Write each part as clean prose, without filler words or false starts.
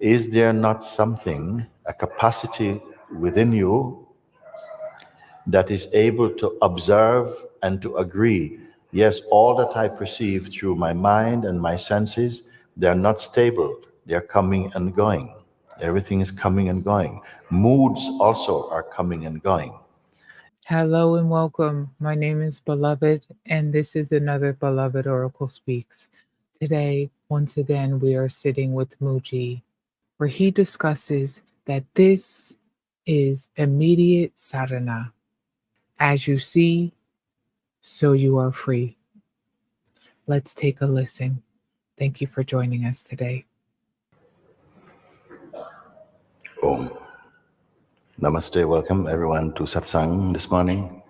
is there not something, a capacity within you that is able to observe and to agree, yes, all that I perceive through my mind and my senses, they're not stable, they're coming and going. Everything is coming and going. Moods also are coming and going. Hello and welcome. My name is Beloved, and this is another Beloved Oracle Speaks. Today, once again, we are sitting with Mooji, where he discusses that this is immediate sadhana. As you see, so you are free. Let's take a listen. Thank you for joining us today. Om. Namaste, welcome everyone to satsang this morning.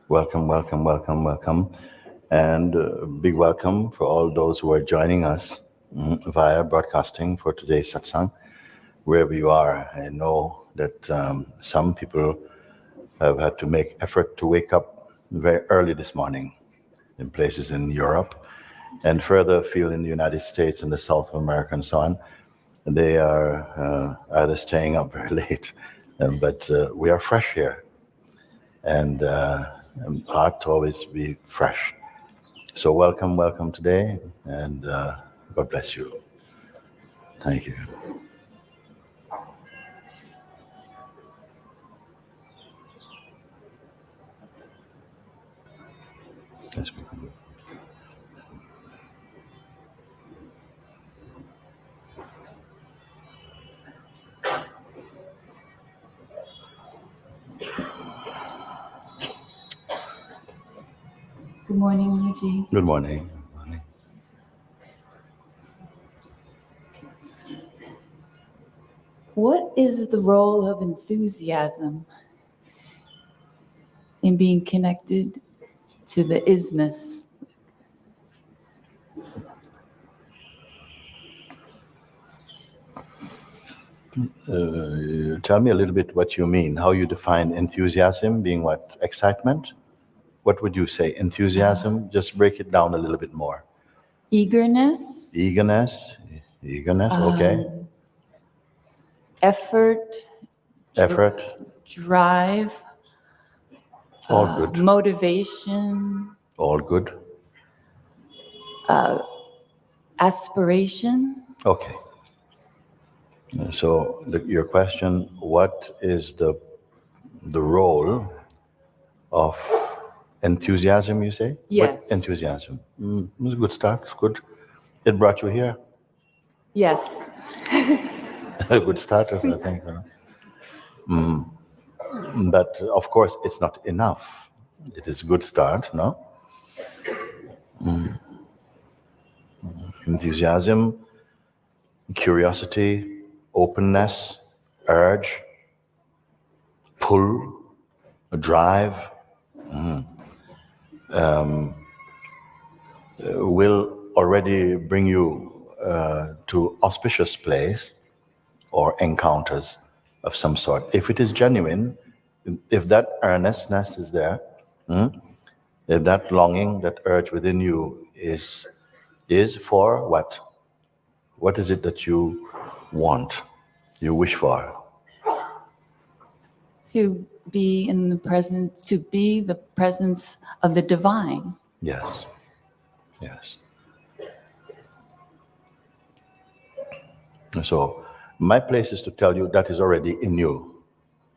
Welcome, welcome, welcome, welcome. And big welcome for all those who are joining us via broadcasting for today's satsang, wherever you are. I know that some people have had to make effort to wake up very early this morning in places in Europe and further afield in the United States and the South of America and so on. They are either staying up very late, but we are fresh here, and heart to always be fresh. So welcome, welcome today, and God bless you. Thank you. Yes, we can. Good morning, Mooji. Good morning. Good morning. What is the role of enthusiasm in being connected to the isness? Tell me a little bit what you mean, how you define enthusiasm being what? Excitement? What would you say? Enthusiasm? Just break it down a little bit more. Eagerness. Eagerness, okay. Effort. Drive. All good. Motivation. All good. Aspiration. Okay. So your question, what is the role of enthusiasm, you say? Yes. What enthusiasm? It's a good start, it's good. It brought you here. Yes. A good start, I think. But of course, it's not enough. It is a good start, no? Enthusiasm, curiosity, openness, urge, pull, drive, will already bring you to auspicious place or encounters of some sort. If it is genuine, if that earnestness is there, if that longing, that urge within you is for what? What is it that you want, you wish for? To be in the presence, to be the presence of the divine. Yes, yes. So my place is to tell you that is already in you.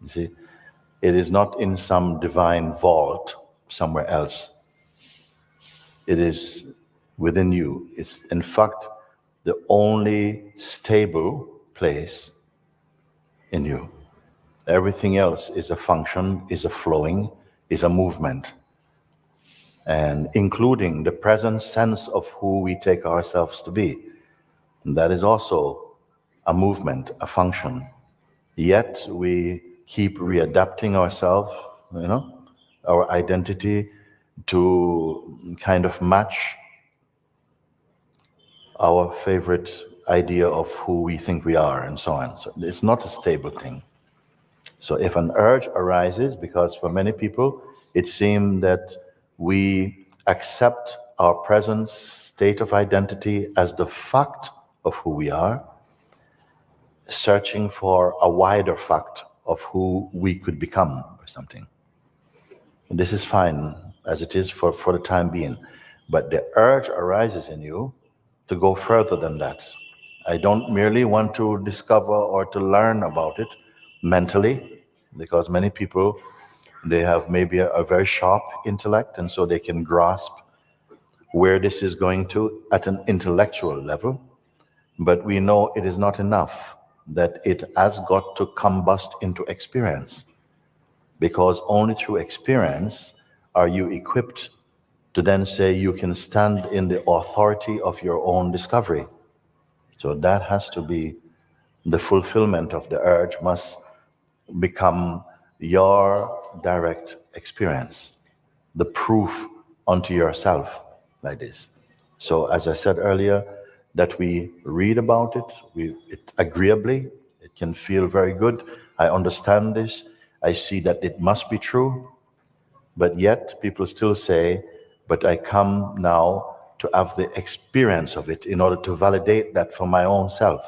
You see, it is not in some divine vault somewhere else. It is within you. It's in fact the only stable place in you. Everything else is a function, is a flowing, is a movement. And including the present sense of who we take ourselves to be. And that is also a movement, a function. Yet we keep readapting ourselves, our identity to kind of match our favorite idea of who we think we are and so on. So it's not a stable thing. So if an urge arises, because for many people, it seems that we accept our present state of identity as the fact of who we are, searching for a wider fact of who we could become or something. And this is fine as it is for the time being. But the urge arises in you to go further than that. I don't merely want to discover or to learn about it mentally, because many people, they have maybe a very sharp intellect, and so they can grasp where this is going to at an intellectual level. But we know it is not enough, that it has got to combust into experience, because only through experience are you equipped to then say you can stand in the authority of your own discovery. So that has to be the fulfillment of the urge, must become your direct experience, the proof unto yourself, like this. So as I said earlier, that we read about it, it agreeably, it can feel very good. I understand this. I see that it must be true. But yet people still say, but I come now to have the experience of it in order to validate that for my own self.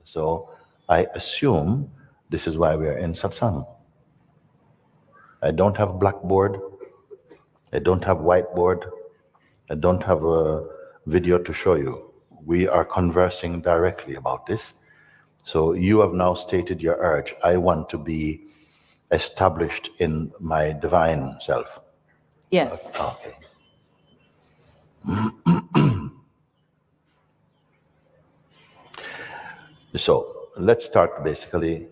So I assume this is why we are in satsang. I don't have blackboard. I don't have whiteboard. I don't have a video to show you. We are conversing directly about this. So you have now stated your urge. I want to be established in my divine self. Yes. Okay. So let's start basically.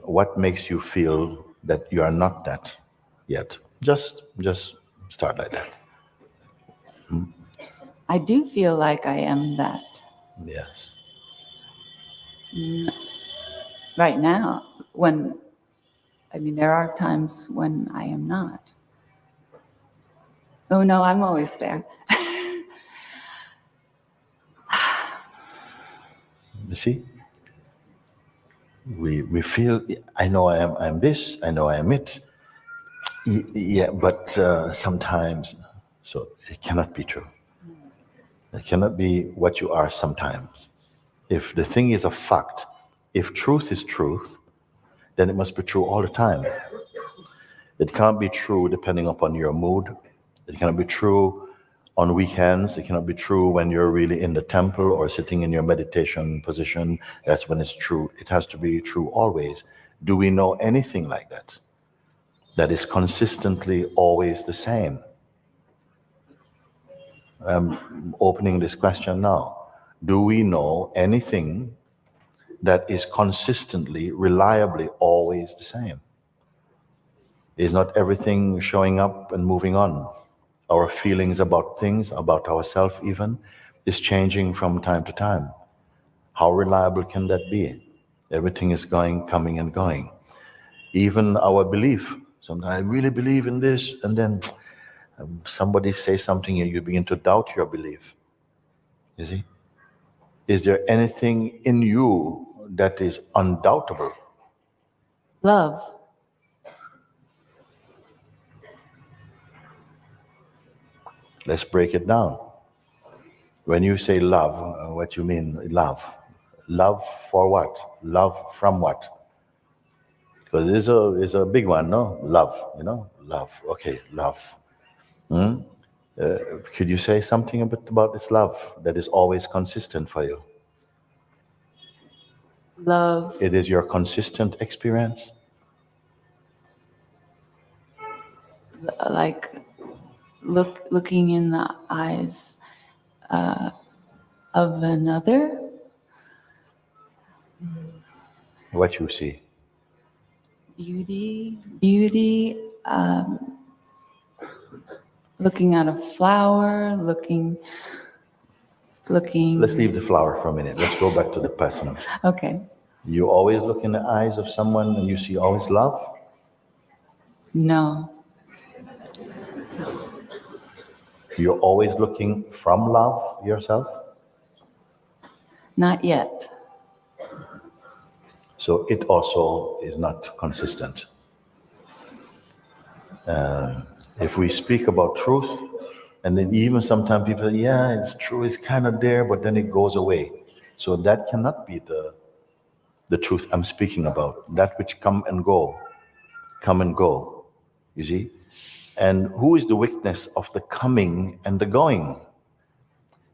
What makes you feel that you are not that yet? Just start like that. I do feel like I am that Yes. right now. There are times when I am not. Oh no, I'm always there. You see, we feel. I know I'm this. I know I am it. Yeah, but sometimes, so it cannot be true. It cannot be what you are sometimes. If the thing is a fact, if truth is truth, then it must be true all the time. It can't be true depending upon your mood. It cannot be true on weekends. It cannot be true when you're really in the temple or sitting in your meditation position. That's when it's true. It has to be true always. Do we know anything like that? That is consistently always the same? I'm opening this question now. Do we know anything that is consistently, reliably always the same? Is not everything showing up and moving on? Our feelings about things, about ourselves even, is changing from time to time. How reliable can that be? Everything is going, coming and going. Even our belief. Sometimes I really believe in this, and then somebody says something and you begin to doubt your belief. You see? Is there anything in you that is undoubtable? Love. Let's break it down. When you say love, what you mean love? Love for what? Love from what? Because it's a big one, no? Love, love. Okay, love. Could you say something a bit about this love that is always consistent for you? Love. It is your consistent experience? Like looking in the eyes of another. What you see? Beauty. Looking at a flower. Looking. Let's leave the flower for a minute. Let's go back to the person. Okay. You always look in the eyes of someone and you see always love? No. You're always looking from love yourself? Not yet. So it also is not consistent. If we speak about truth, and then even sometimes people say, yeah, it's true, it's kind of there, but then it goes away. So that cannot be the truth I'm speaking about, that which come and go, you see? And who is the witness of the coming and the going?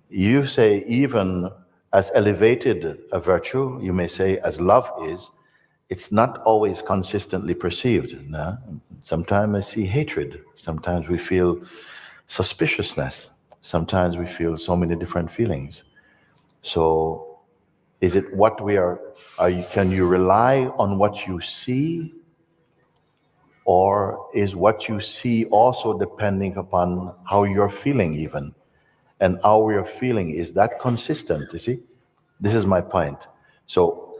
You say even as elevated a virtue, you may say as love is, it's not always consistently perceived. No? Sometimes I see hatred. Sometimes we feel suspiciousness. Sometimes we feel so many different feelings. So is it what we are you, can you rely on what you see? Or is what you see also depending upon how you're feeling even? And how we are feeling, is that consistent, you see? This is my point. So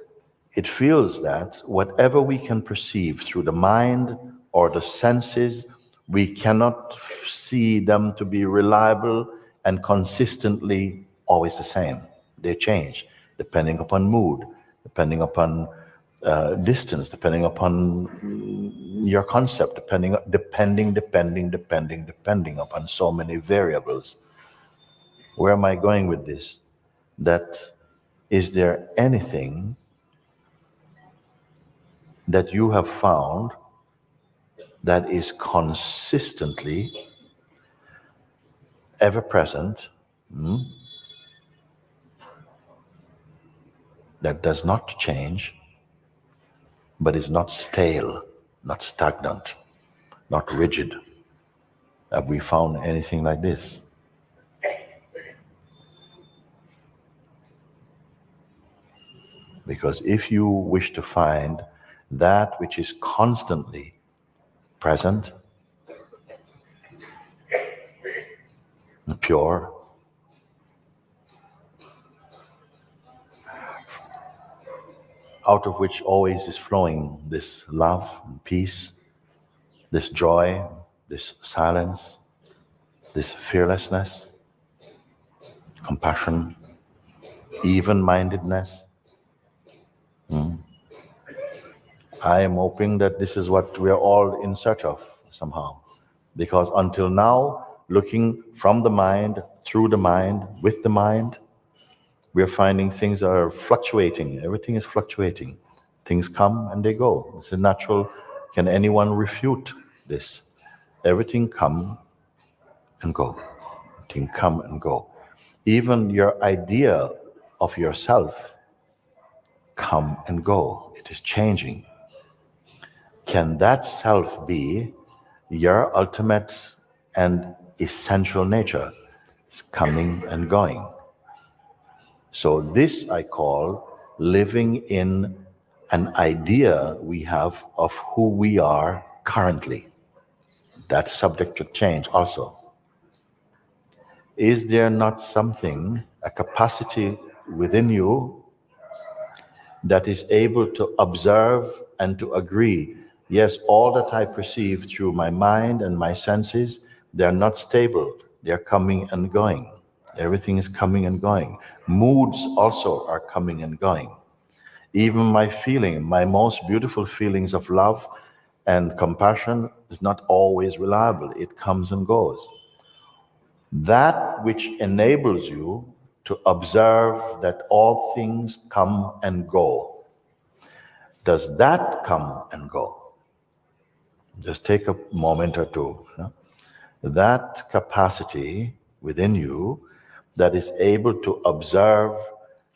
it feels that whatever we can perceive through the mind or the senses, we cannot see them to be reliable and consistently always the same. They change depending upon mood, depending upon distance, depending upon your concept, depending upon so many variables. Where am I going with this? That is there anything that you have found that is consistently ever present, that does not change, but is not stale, not stagnant, not rigid? Have we found anything like this? Because if you wish to find that which is constantly present, pure, out of which always is flowing this love and peace, this joy, this silence, this fearlessness, compassion, even-mindedness. I am hoping that this is what we are all in search of somehow. Because until now, looking from the mind, through the mind, with the mind, we are finding things are fluctuating. Everything is fluctuating. Things come and they go. It's a natural. Can anyone refute this? Everything come and go. Everything come and go. Even your idea of yourself come and go. It is changing. Can that self be your ultimate and essential nature? It's coming and going. So this I call living in an idea we have of who we are currently. That's subject to change also. Is there not something, a capacity within you that is able to observe and to agree, yes, all that I perceive through my mind and my senses, they're not stable. They're coming and going. Everything is coming and going. Moods also are coming and going. Even my feeling, my most beautiful feelings of love and compassion is not always reliable. It comes and goes. That which enables you to observe that all things come and go, does that come and go? Just take a moment or two. That capacity within you that is able to observe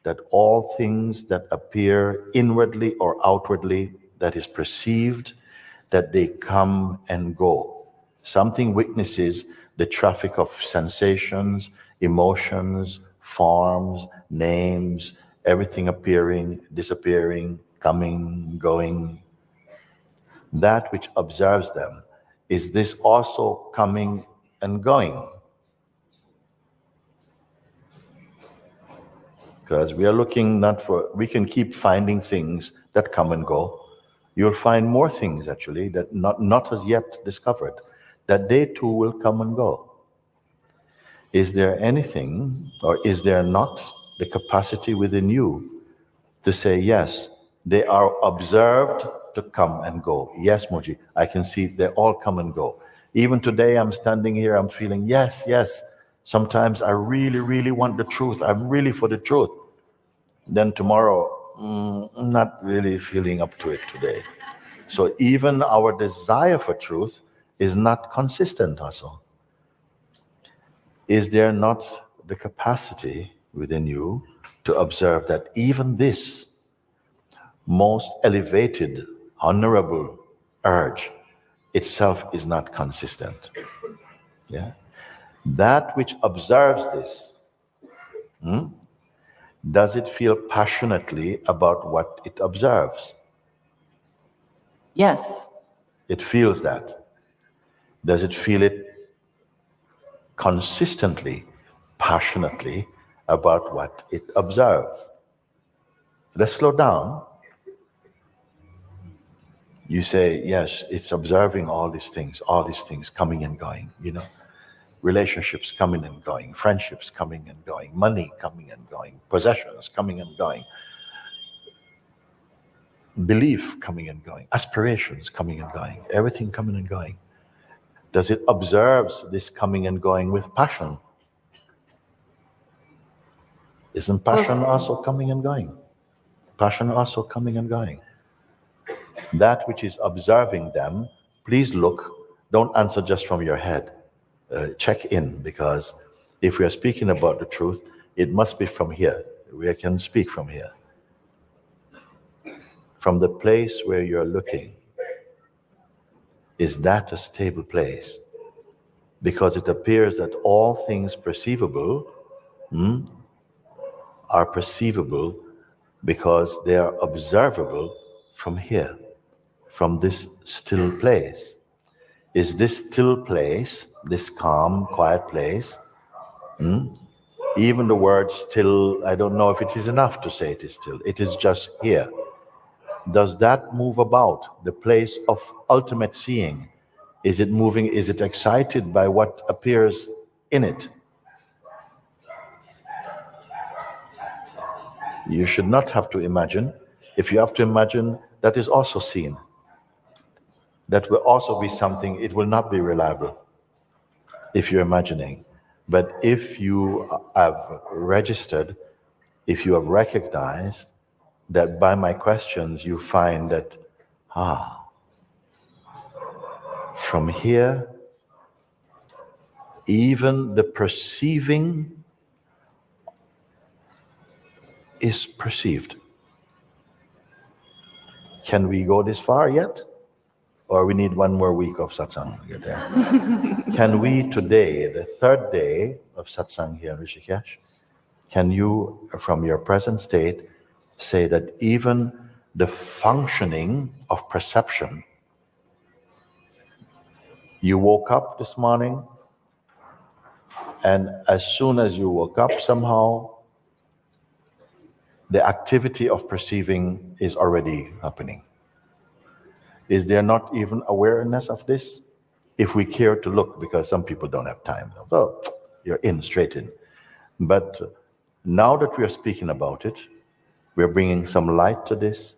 that all things that appear inwardly or outwardly, that is perceived, that they come and go. Something witnesses the traffic of sensations, emotions, forms, names, everything appearing, disappearing, coming, going. That which observes them, is this also coming and going? Because we are looking not for, we can keep finding things that come and go. You'll find more things actually that not as yet discovered, that they too will come and go. Is there anything, or is there not the capacity within you to say, yes, they are observed to come and go? Yes, Mooji, I can see they all come and go. Even today, I'm standing here, I'm feeling, yes, yes. Sometimes I really, really want the truth. I'm really for the truth. Then tomorrow, I'm not really feeling up to it today. So even our desire for truth is not consistent also. Is there not the capacity within you to observe that even this most elevated, honorable urge itself is not consistent? Yeah? That which observes this, does it feel passionately about what it observes? Yes. It feels that. Does it feel it consistently, passionately about what it observes? Let's slow down. You say, yes, it's observing all these things coming and going, relationships coming and going, friendships coming and going, money coming and going, possessions coming and going, belief coming and going, aspirations coming and going, everything coming and going. Does it observe this coming and going with passion? Isn't passion also coming and going? Passion also coming and going. That which is observing them, please look, don't answer just from your head. Check in, because if we are speaking about the truth, it must be from here. We can speak from here. From the place where you're looking, is that a stable place? Because it appears that all things perceivable are perceivable because they are observable from here, from this still place. Is this still place, this calm, quiet place, even the word still, I don't know if it is enough to say it is still, it is just here. Does that move about, the place of ultimate seeing? Is it moving, is it excited by what appears in it? You should not have to imagine. If you have to imagine, that is also seen. That will also be something, it will not be reliable if you're imagining. But if you have registered, if you have recognized that by my questions you find that, from here, even the perceiving is perceived. Can we go this far yet? Or we need one more week of satsang to get there? Can we today, the third day of satsang here in Rishikesh, can you, from your present state, say that even the functioning of perception, you woke up this morning, and as soon as you woke up, somehow the activity of perceiving is already happening? Is there not even awareness of this? If we care to look, because some people don't have time. So you're in, straight in. But now that we are speaking about it, we're bringing some light to this.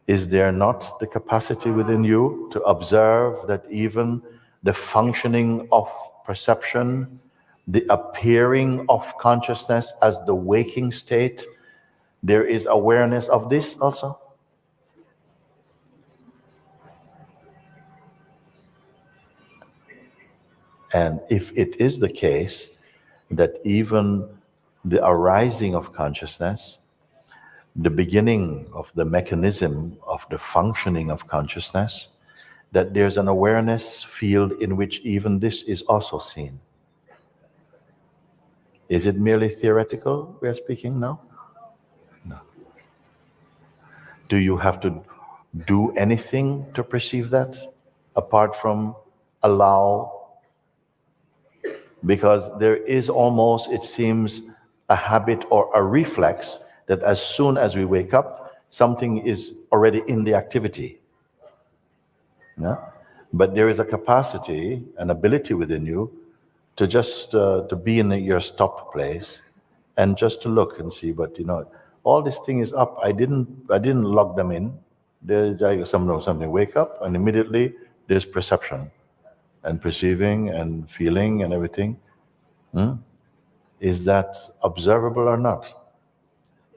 Is there not the capacity within you to observe that even the functioning of perception, the appearing of consciousness as the waking state, there is awareness of this also? And if it is the case that even the arising of consciousness, the beginning of the mechanism of the functioning of consciousness, that there's an awareness field in which even this is also seen. Is it merely theoretical we are speaking now? No. Do you have to do anything to perceive that apart from allow? Because there is almost, it seems, a habit or a reflex that as soon as we wake up, something is already in the activity. Yeah? But there is a capacity, an ability within you to just to be in your stopped place and just to look and see. But all this thing is up. I didn't log them in. There's something. Wake up, and immediately there's perception and perceiving and feeling and everything. Is that observable or not?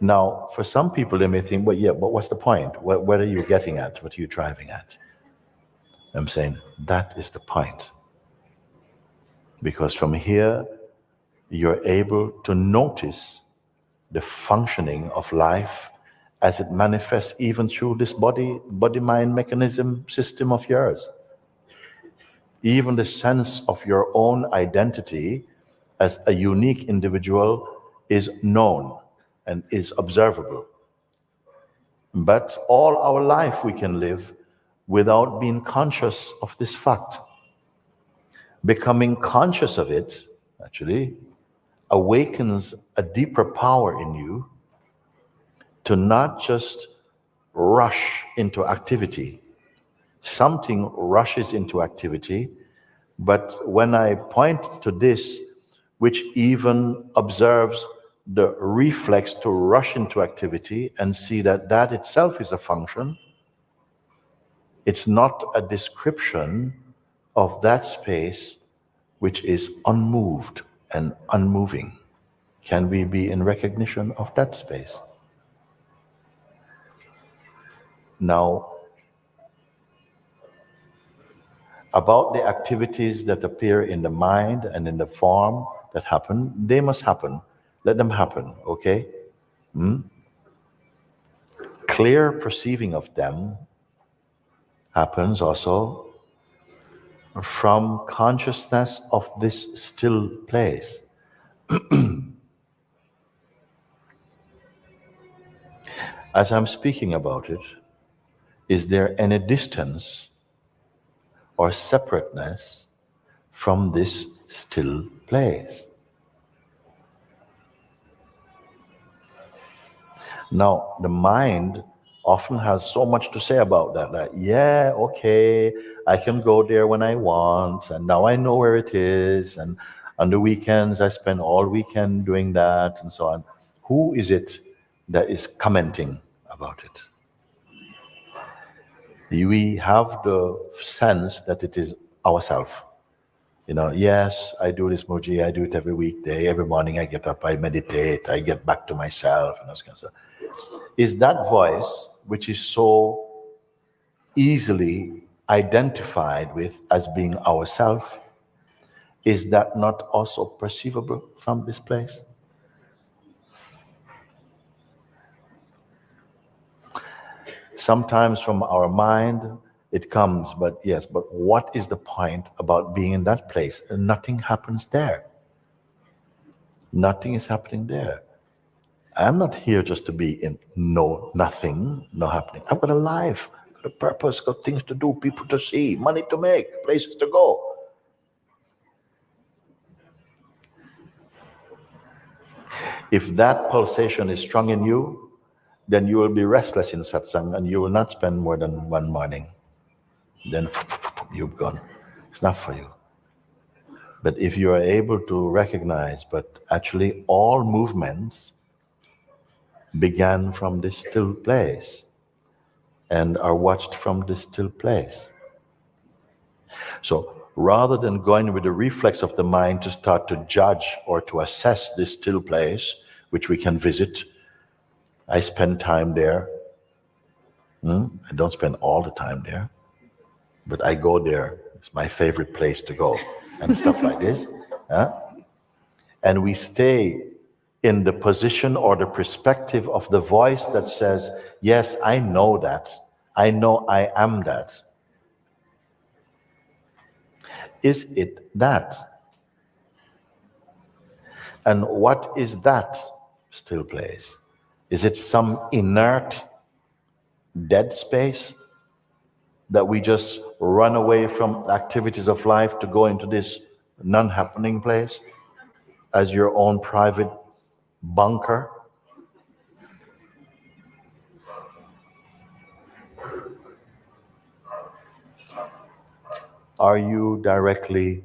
Now, for some people, they may think, well, yeah, but what's the point? What are you getting at? What are you driving at? I'm saying that is the point. Because from here, you're able to notice the functioning of life as it manifests even through this body-mind mechanism system of yours. Even the sense of your own identity as a unique individual is known and is observable. But all our life we can live without being conscious of this fact. Becoming conscious of it, actually, awakens a deeper power in you to not just rush into activity. Something rushes into activity, but when I point to this, which even observes the reflex to rush into activity and see that that itself is a function, it's not a description of that space which is unmoved and unmoving. Can we be in recognition of that space? Now, about the activities that appear in the mind and in the form that happen, they must happen. Let them happen, okay? Clear perceiving of them happens also from consciousness of this still place. As I'm speaking about it, is there any distance or separateness from this still place? Now, the mind often has so much to say about that. Like, yeah, okay, I can go there when I want, and now I know where it is, and on the weekends I spend all weekend doing that, and so on. Who is it that is commenting about it? We have the sense that it is ourselves. You know, yes, I do this Mooji, I do it every weekday, every morning I get up, I meditate, I get back to myself, and those kinds of stuff. Is that voice, which is so easily identified with as being ourself, is that not also perceivable from this place? Sometimes from our mind it comes, but yes, but what is the point about being in that place? Nothing happens there. Nothing is happening there. I'm not here just to be in nothing, no happening. I've got a life, got a purpose, got things to do, people to see, money to make, places to go. If that pulsation is strong in you, then you will be restless in satsang and you will not spend more than one morning. Then you've gone. It's not for you. But if you are able to recognize, but actually all movements began from this still place and are watched from this still place. So rather than going with the reflex of the mind to start to judge or to assess this still place, which we can visit, I spend time there. I don't spend all the time there, but I go there. It's my favorite place to go, and stuff like this. And we stay in the position or the perspective of the voice that says, yes, I know that. I know I am that. Is it that? And what is that still place? Is it some inert, dead space that we just run away from activities of life to go into this non-happening place as your own private bunker? Are you directly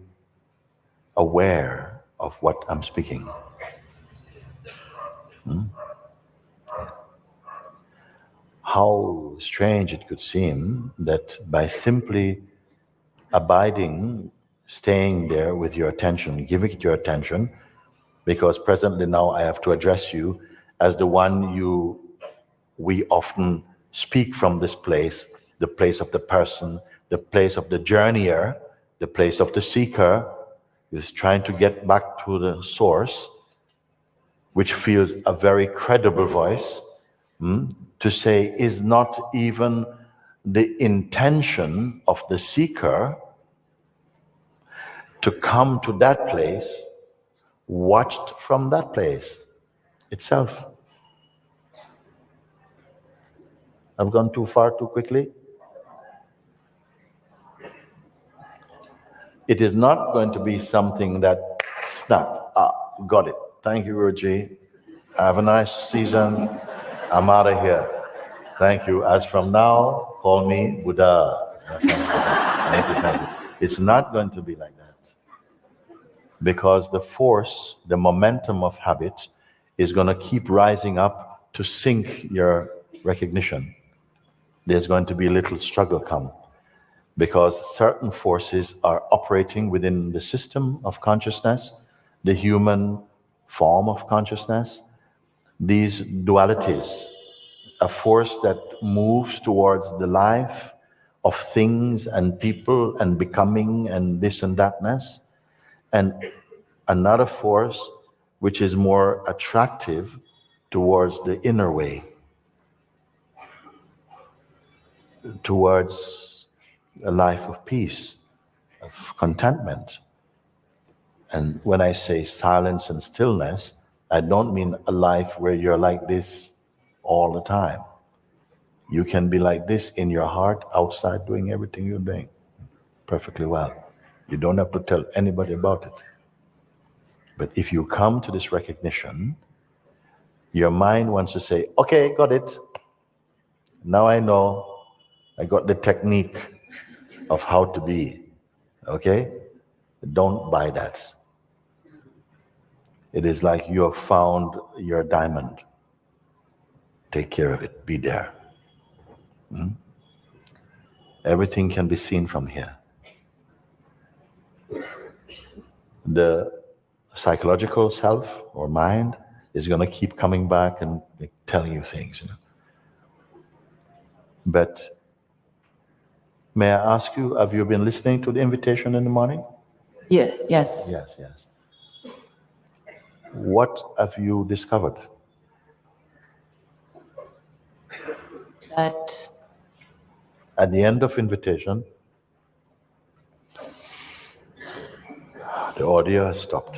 aware of what I'm speaking? How strange it could seem that by simply abiding, staying there with your attention, giving it your attention, because presently now I have to address you, as the one we often speak from this place, the place of the person, the place of the journeyer, the place of the seeker, is trying to get back to the source, which feels a very credible voice, to say is not even the intention of the seeker to come to that place, watched from that place itself. I've gone too far too quickly. It is not going to be something that snap. Got it. Thank you, Guruji. Have a nice season. I'm out of here. Thank you. As from now, call me Buddha. Thank you, thank you. It's not going to be like that. Because the force, the momentum of habit is going to keep rising up to sink your recognition. There's going to be a little struggle come, because certain forces are operating within the system of consciousness, the human form of consciousness, these dualities, a force that moves towards the life of things and people and becoming and this and thatness, and another force which is more attractive towards the inner way, towards a life of peace, of contentment. And when I say silence and stillness, I don't mean a life where you're like this all the time. You can be like this in your heart, outside, doing everything you're doing perfectly well. You don't have to tell anybody about it. But if you come to this recognition, your mind wants to say, okay, got it. Now I know. I got the technique of how to be. Okay? Don't buy that. It is like you have found your diamond. Take care of it. Be there. Everything can be seen from here. The psychological self or mind is going to keep coming back and telling you things. But may I ask you, have you been listening to the invitation in the morning? Yeah, yes. Yes. What have you discovered? That At the end of invitation, the audio has stopped.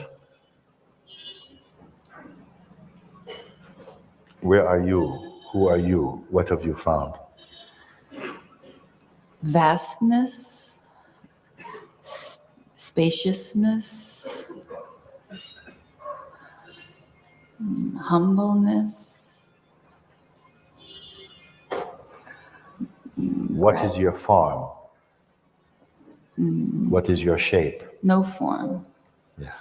Where are you? Who are you? What have you found? vastness, spaciousness, humbleness. What is your form? What is your shape? No form. Yeah.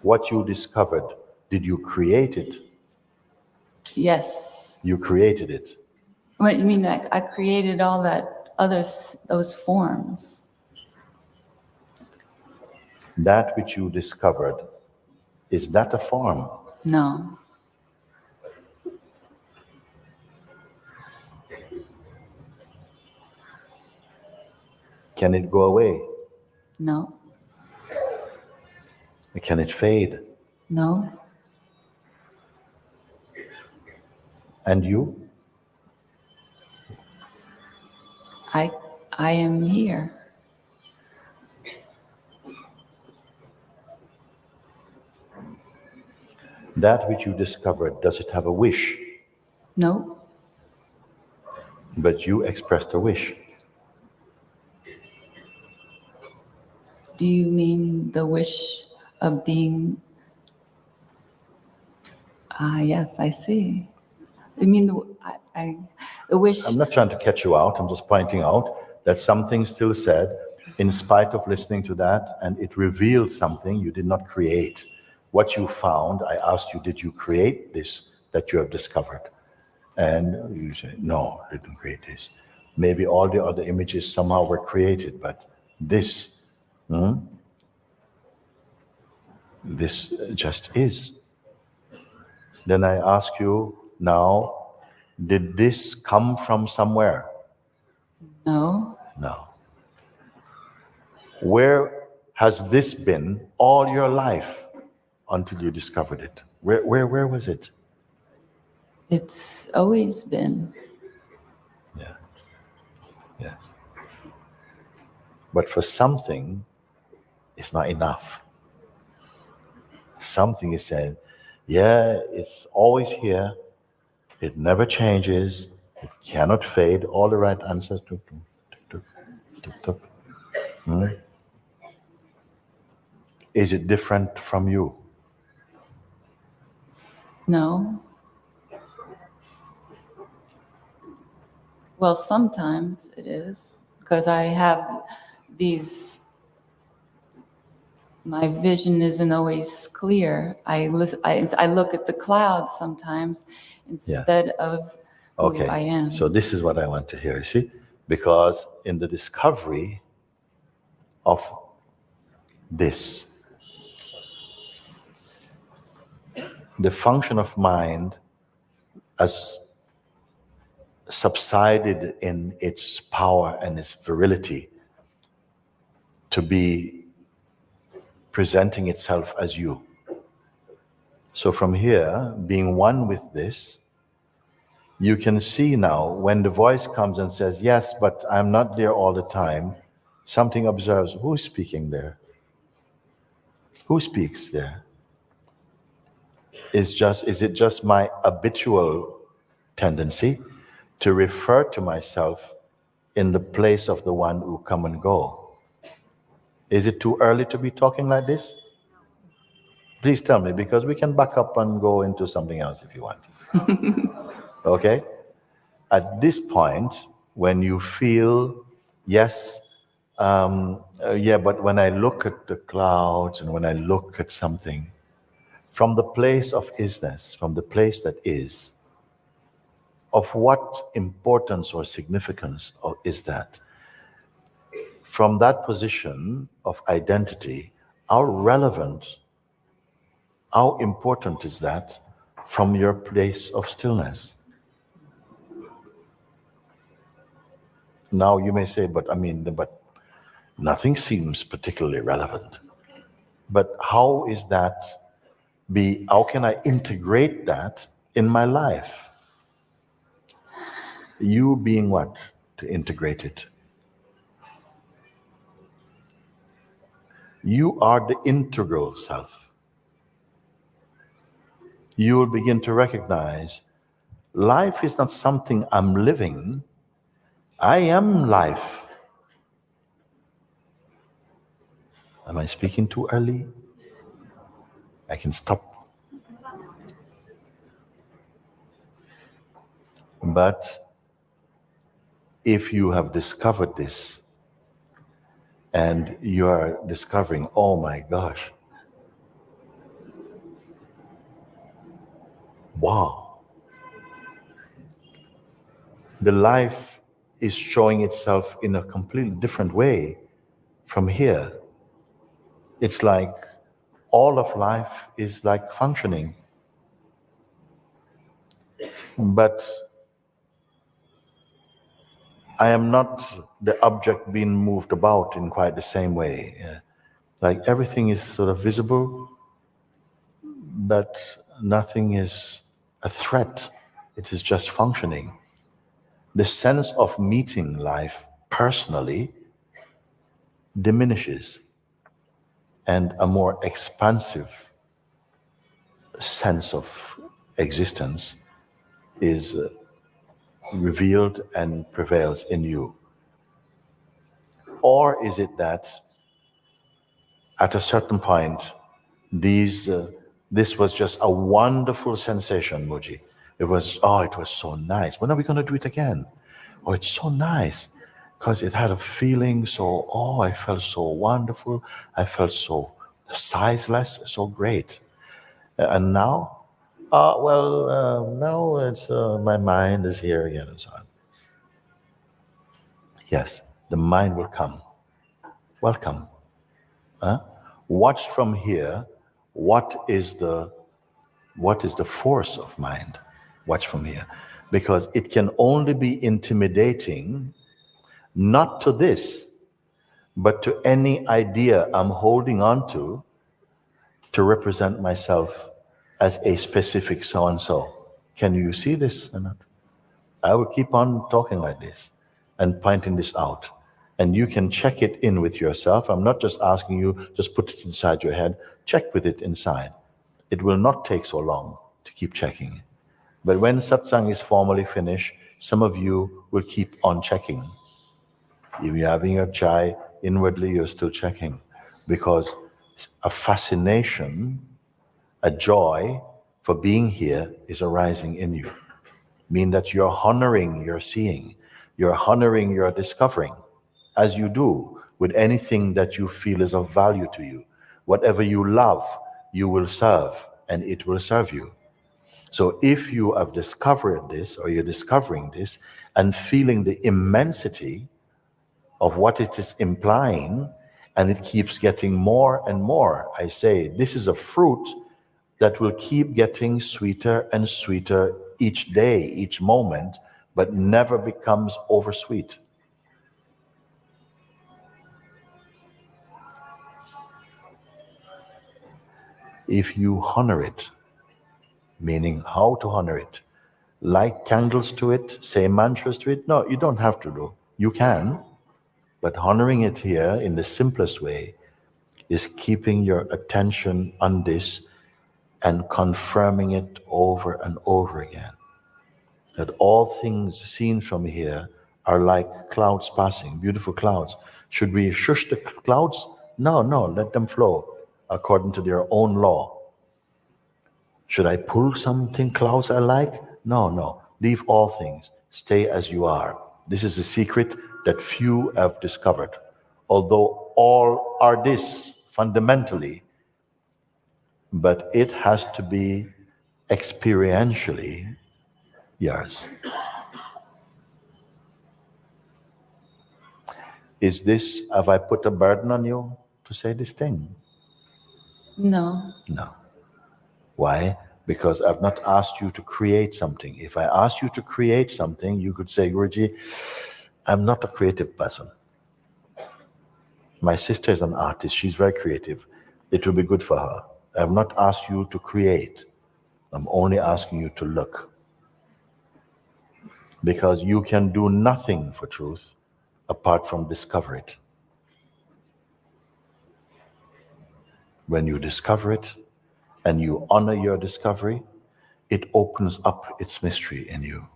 What you discovered, did you create it? Yes. You created it. What you mean? Like I created all that others, those forms. That which you discovered, is that a form? No. Can it go away? No. Can it fade? No. And you? I am here. That which you discovered, does it have a wish? No. But you expressed a wish. Do you mean the wish of being? Yes, I see. I mean the wish. I'm not trying to catch you out, I'm just pointing out that something still said, in spite of listening to that, and it revealed something you did not create. What you found, I asked you, did you create this that you have discovered? And you say, no, I didn't create this. Maybe all the other images somehow were created, but this, This just is. Then I ask you now, did this come from somewhere? No. No. Where has this been all your life until you discovered it? Where was it? It's always been. Yeah. Yes. But for something, it's not enough. Something is saying, yeah, it's always here. It never changes. It cannot fade. All the right answers. Tuk, tuk, tuk, tuk. Is it different from you? No. Well, sometimes it is, because I have these, my vision isn't always clear. I look at the clouds sometimes instead of who I am. So this is what I want to hear, you see? Because in the discovery of this, the function of mind has subsided in its power and its virility to be presenting itself as you. So from here, being one with this, you can see now when the voice comes and says, yes, but I'm not there all the time, something observes, who's speaking there? Who speaks there? Is it just my habitual tendency to refer to myself in the place of the one who come and go? Is it too early to be talking like this? Please tell me, because we can back up and go into something else if you want. Okay? At this point, when you feel, yes, but when I look at the clouds and when I look at something, from the place of isness, from the place that is, of what importance or significance is that? From that position of identity, how relevant, how important is that from your place of stillness? Now you may say, but nothing seems particularly relevant. But how is that how can I integrate that in my life? You being what? To integrate it. You are the integral self. You will begin to recognize life is not something I'm living. I am life. Am I speaking too early? I can stop. But if you have discovered this, and you are discovering, oh my gosh, wow, the life is showing itself in a completely different way from here. It's like all of life is like functioning. But I am not the object being moved about in quite the same way. Like everything is sort of visible, but nothing is a threat. It is just functioning. The sense of meeting life personally diminishes, and a more expansive sense of existence is revealed and prevails in you. Or is it that at a certain point, this was just a wonderful sensation, Mooji. It was so nice. When are we going to do it again? Oh, it's so nice. Because it had a feeling I felt so wonderful. I felt so sizeless, so great. And now, now it's my mind is here again and so on. Yes, the mind will come. Welcome. Watch from here what is the force of mind? Watch from here. Because it can only be intimidating, not to this, but to any idea I'm holding on to represent myself as a specific so-and-so. Can you see this or not? I will keep on talking like this and pointing this out. And you can check it in with yourself. I'm not just asking you, just put it inside your head. Check with it inside. It will not take so long to keep checking. But when satsang is formally finished, some of you will keep on checking. If you're having your chai, inwardly you're still checking. Because a fascination, a joy for being here is arising in you. Mean that you're honoring your seeing, you're honoring your discovering, as you do with anything that you feel is of value to you. Whatever you love, you will serve, and it will serve you. So if you have discovered this, or you're discovering this, and feeling the immensity of what it is implying, and it keeps getting more and more, I say, this is a fruit that will keep getting sweeter and sweeter each day, each moment, but never becomes oversweet. If you honor it, meaning how to honor it, light candles to it, say mantras to it, no, you don't have to do. You can, but honoring it here in the simplest way is keeping your attention on this and confirming it over and over again. That all things seen from here are like clouds passing, beautiful clouds. Should we shush the clouds? No, let them flow according to their own law. Should I pull something clouds I like? No, leave all things. Stay as you are. This is a secret that few have discovered. Although all are this fundamentally, but it has to be experientially yours. Is this, have I put a burden on you to say this thing? No. No. Why? Because I've not asked you to create something. If I asked you to create something, you could say, Guruji, I'm not a creative person. My sister is an artist. She's very creative. It will be good for her. I have not asked you to create. I'm only asking you to look. Because you can do nothing for truth apart from discover it. When you discover it and you honor your discovery, it opens up its mystery in you.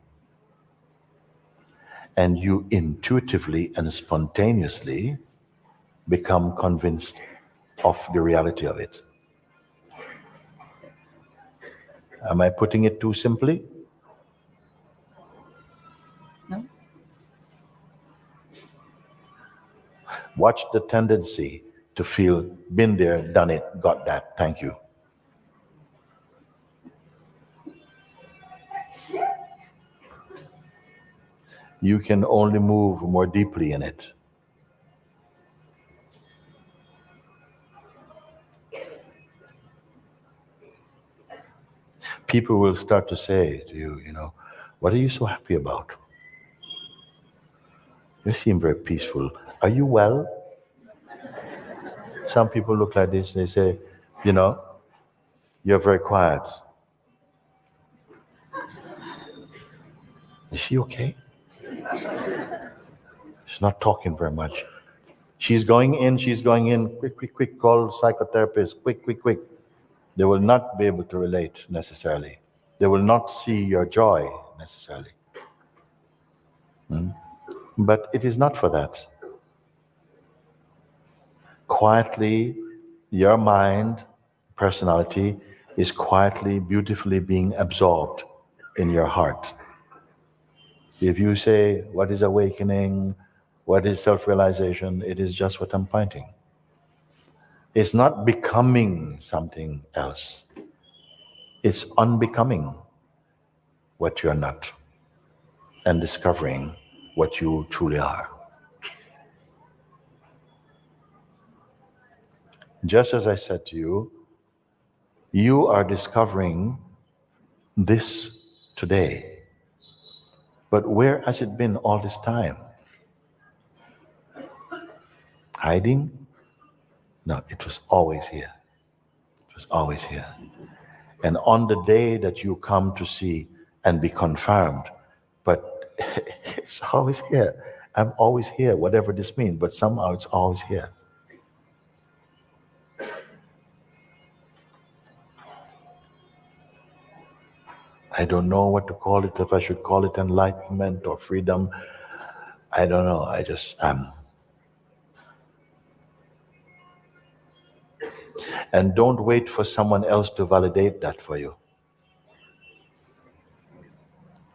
And you intuitively and spontaneously become convinced of the reality of it. Am I putting it too simply? No. Watch the tendency to feel, been there, done it, got that, thank you. You can only move more deeply in it. People will start to say to you, what are you so happy about? You seem very peaceful. Are you well? Some people look like this and they say, you're very quiet. Is she okay? She's not talking very much. She's going in. Quick, call psychotherapist, quick. They will not be able to relate necessarily. They will not see your joy necessarily. But it is not for that. Quietly, your mind, personality, is quietly, beautifully being absorbed in your heart. If you say, what is awakening? What is self-realization? It is just what I'm pointing. It's not becoming something else. It's unbecoming what you're not and discovering what you truly are. Just as I said to you, You are discovering this today. But where has it been all this time? Hiding? No, it was always here. It was always here. And on the day that you come to see and be confirmed, but it's always here. I'm always here, whatever this means, but somehow it's always here. I don't know what to call it, if I should call it enlightenment or freedom. I don't know, I just am. And don't wait for someone else to validate that for you.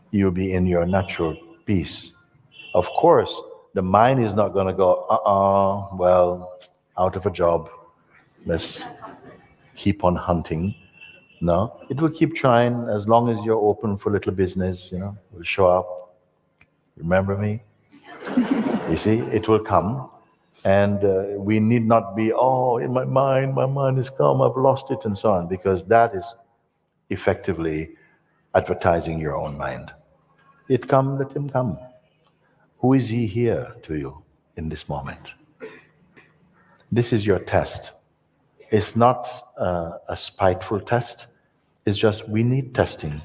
You'll be in your natural peace. Of course, the mind is not going to go, well, out of a job, let's keep on hunting. No, it will keep trying as long as you're open for little business, will show up. Remember me? You see, it will come. And we need not be, in my mind is calm, I've lost it, and so on, because that is effectively advertising your own mind. It come, let him come. Who is he here to you in this moment? This is your test. It's not a spiteful test. It's just we need testing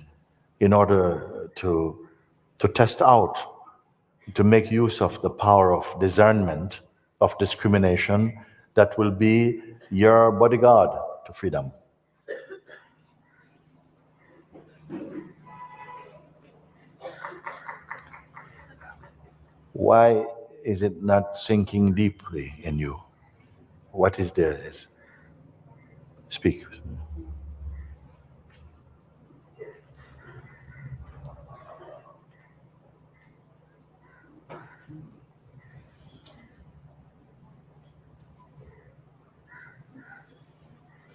in order to test out, to make use of the power of discernment, of discrimination, that will be your bodyguard to freedom. Why is it not sinking deeply in you? What is there? Speak.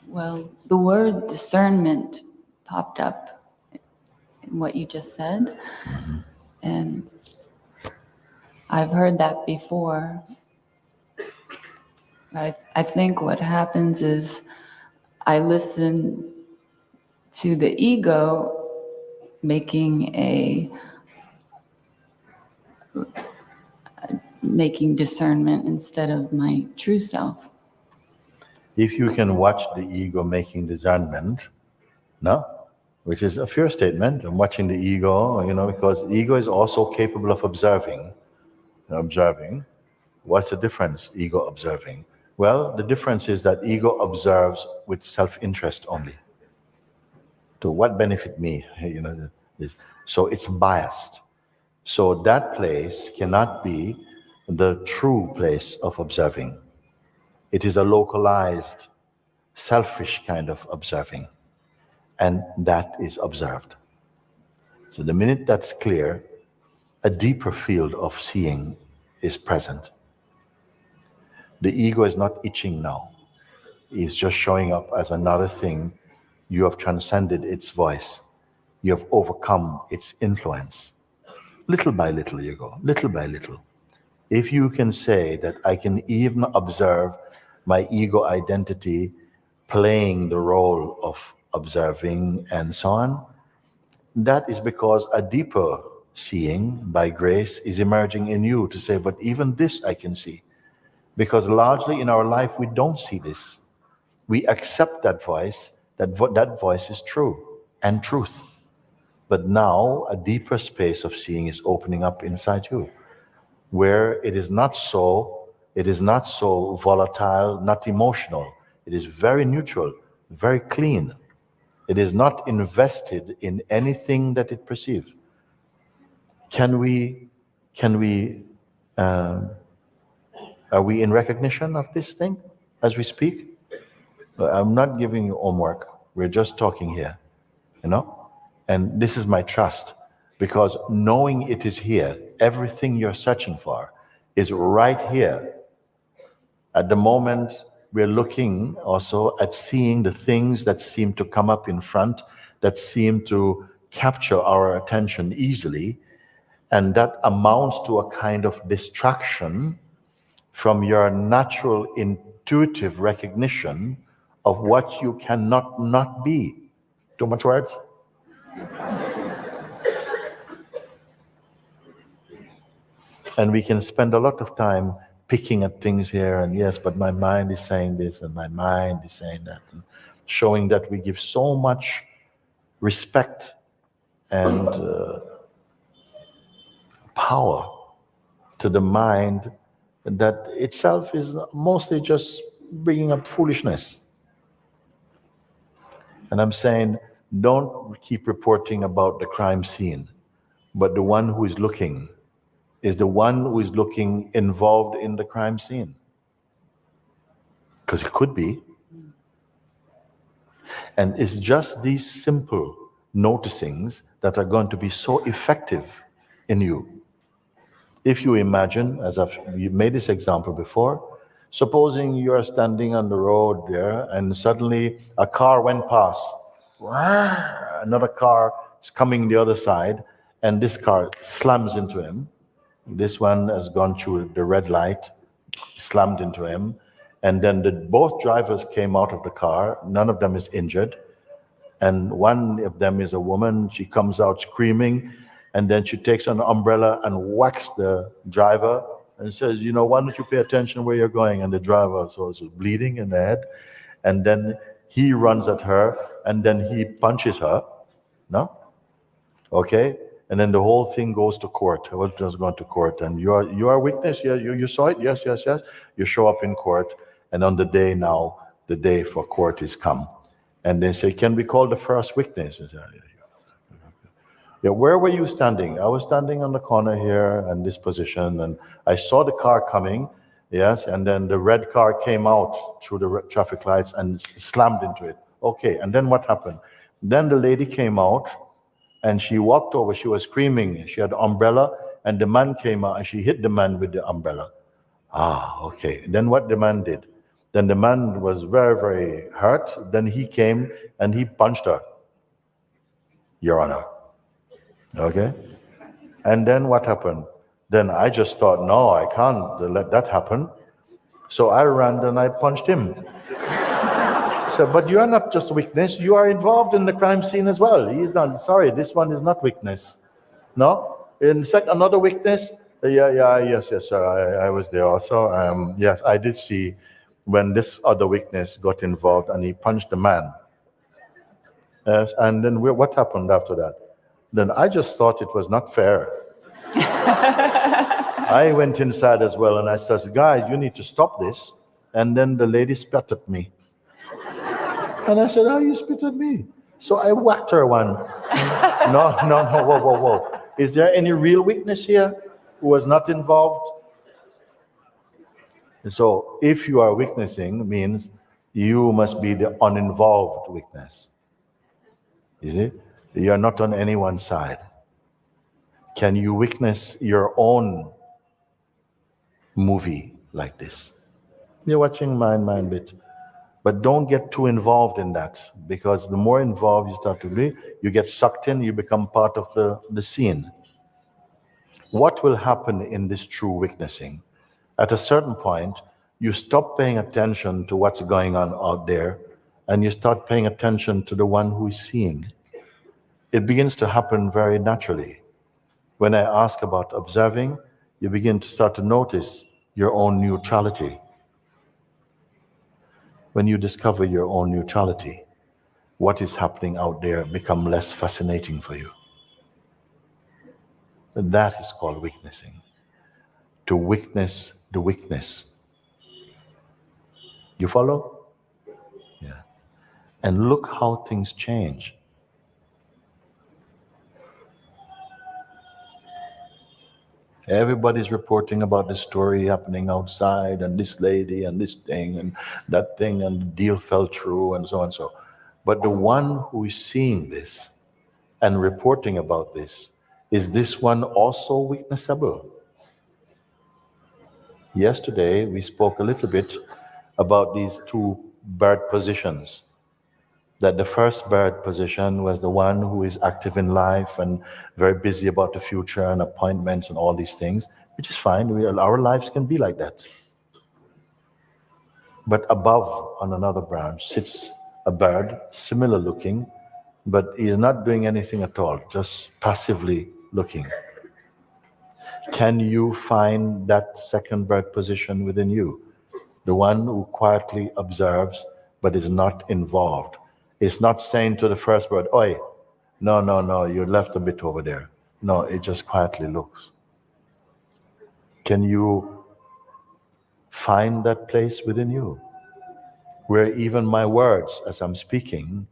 Well, the word discernment popped up in what you just said. Mm-hmm. And I've heard that before. I think what happens is I listen to the ego making discernment instead of my true self. If you can watch the ego making discernment, which is a fear statement, I'm watching the ego, because the ego is also capable of observing. What's the difference, ego observing? Well, the difference is that ego observes with self-interest only. To what benefit me? So it's biased. So that place cannot be the true place of observing. It is a localized, selfish kind of observing. And that is observed. So the minute that's clear, a deeper field of seeing is present. The ego is not itching now. It's just showing up as another thing. You have transcended its voice. You have overcome its influence. Little by little you go, little by little. If you can say that I can even observe my ego identity playing the role of observing and so on, that is because a deeper seeing by grace is emerging in you to say, but even this I can see. Because largely in our life we don't see this. We accept that voice, that voice is true and truth. But now a deeper space of seeing is opening up inside you, where it is not so volatile, not emotional. It is very neutral, very clean. It is not invested in anything that it perceives. Are we in recognition of this thing as we speak? I'm not giving you homework. We're just talking here, And this is my trust, because knowing it is here, everything you're searching for is right here. At the moment, we're looking also at seeing the things that seem to come up in front, that seem to capture our attention easily, and that amounts to a kind of distraction from your natural intuitive recognition of what you cannot not be. Too much words? And we can spend a lot of time picking at things here, and yes, but my mind is saying this, and my mind is saying that, and showing that we give so much respect and power to the mind that itself is mostly just bringing up foolishness. And I'm saying, don't keep reporting about the crime scene, but the one who is looking is the one who is looking involved in the crime scene. Because it could be. And it's just these simple noticings that are going to be so effective in you. If you imagine, as you made this example before, supposing you are standing on the road there and suddenly a car went past. Another car is coming the other side and this car slams into him. This one has gone through the red light, slammed into him. And then both drivers came out of the car. None of them is injured. And one of them is a woman. She comes out screaming. And then she takes an umbrella and whacks the driver and says, you know, why don't you pay attention where you're going? And the driver is bleeding in the head. And then he runs at her and then he punches her. No? Okay? And then the whole thing goes to court. Well, it does go to court. And you are a witness. Yeah, you saw it? Yes. You show up in court. And on the day now, the day for court is come. And they say, can we call the first witness? Yeah, where were you standing? I was standing on the corner here in this position, and I saw the car coming, yes, and then the red car came out through the traffic lights and slammed into it. Okay, and then what happened? Then the lady came out, and she walked over, she was screaming, she had an umbrella, and the man came out, and she hit the man with the umbrella. Okay. Then what the man did? Then the man was very, very hurt. Then he came, and he punched her, Your Honor. Okay? And then what happened? Then I just thought, no, I can't let that happen. So I ran and I punched him. So, but you are not just witness, you are involved in the crime scene as well. He is not, sorry, this one is not witness. No? In another witness? Yes, sir, I was there also. Yes, I did see when this other witness got involved and he punched the man. Yes, and then what happened after that? Then I just thought it was not fair. I went inside as well and I said, guys, you need to stop this. And then the lady spat at me. And I said, you spit at me. So I whacked her one. No, whoa. Is there any real witness here who was not involved? So if you are witnessing, means you must be the uninvolved witness. You see? You are not on anyone's side. Can you witness your own movie like this? You're watching Mind Bit. But don't get too involved in that, because the more involved you start to be, you get sucked in, you become part of the scene. What will happen in this true witnessing? At a certain point, you stop paying attention to what's going on out there, and you start paying attention to the one who is seeing. It begins to happen very naturally. When I ask about observing, you begin to start to notice your own neutrality. When you discover your own neutrality, what is happening out there becomes less fascinating for you. And that is called witnessing. To witness the witness. You follow? Yeah. And look how things change. Everybody's reporting about the story happening outside and this lady and this thing and that thing and the deal fell through and so and so. But the one who is seeing this and reporting about this, is this one also witnessable? Yesterday, we spoke a little bit about these two bird positions. That the first bird position was the one who is active in life and very busy about the future and appointments and all these things, which is fine. Our lives can be like that. But above, on another branch, sits a bird, similar looking, but he is not doing anything at all, just passively looking. Can you find that second bird position within you? The one who quietly observes but is not involved. It's not saying to the first bird, "Oi, no, you left a bit over there." No, it just quietly looks. Can you find that place within you where even my words as I'm speaking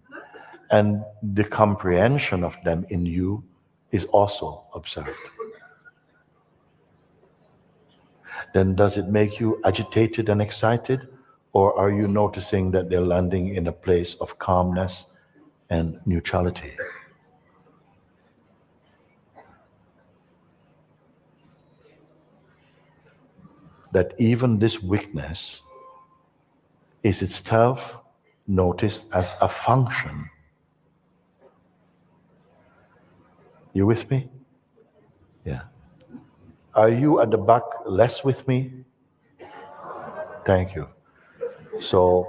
and the comprehension of them in you is also observed? Then does it make you agitated and excited? Or are you noticing that they're landing in a place of calmness and neutrality? That even this weakness is itself noticed as a function. You with me? Yeah. Are you at the back less with me? Thank you. So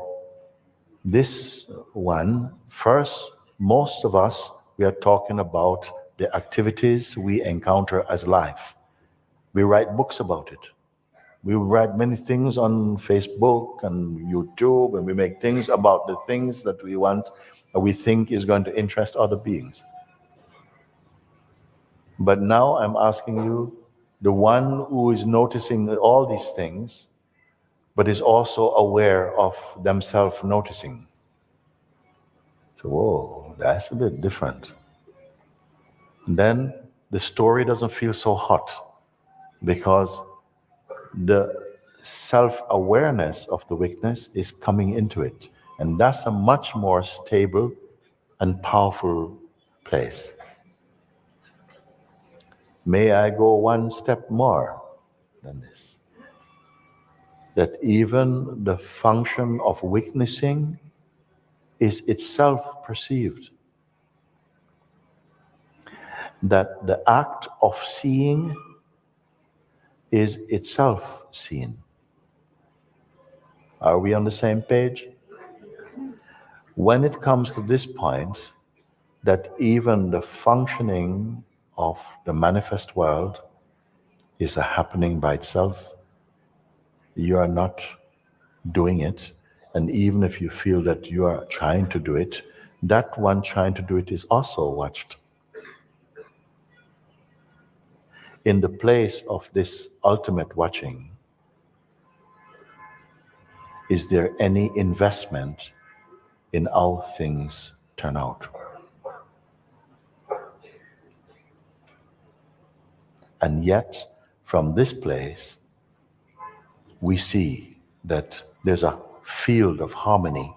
this one, first, most of us, we are talking about the activities we encounter as life. We write books about it. We write many things on Facebook and YouTube, and we make things about the things that we want, or we think is going to interest other beings. But now I'm asking you, the one who is noticing all these things, but is also aware of themselves noticing. So, whoa, that's a bit different. And then the story doesn't feel so hot because the self-awareness of the weakness is coming into it. And that's a much more stable and powerful place. May I go one step more than this? That even the function of witnessing is itself perceived. That the act of seeing is itself seen. Are we on the same page? When it comes to this point, that even the functioning of the manifest world is a happening by itself, you are not doing it, and even if you feel that you are trying to do it, that one trying to do it is also watched. In the place of this ultimate watching, is there any investment in how things turn out? And yet, from this place, we see that there's a field of harmony.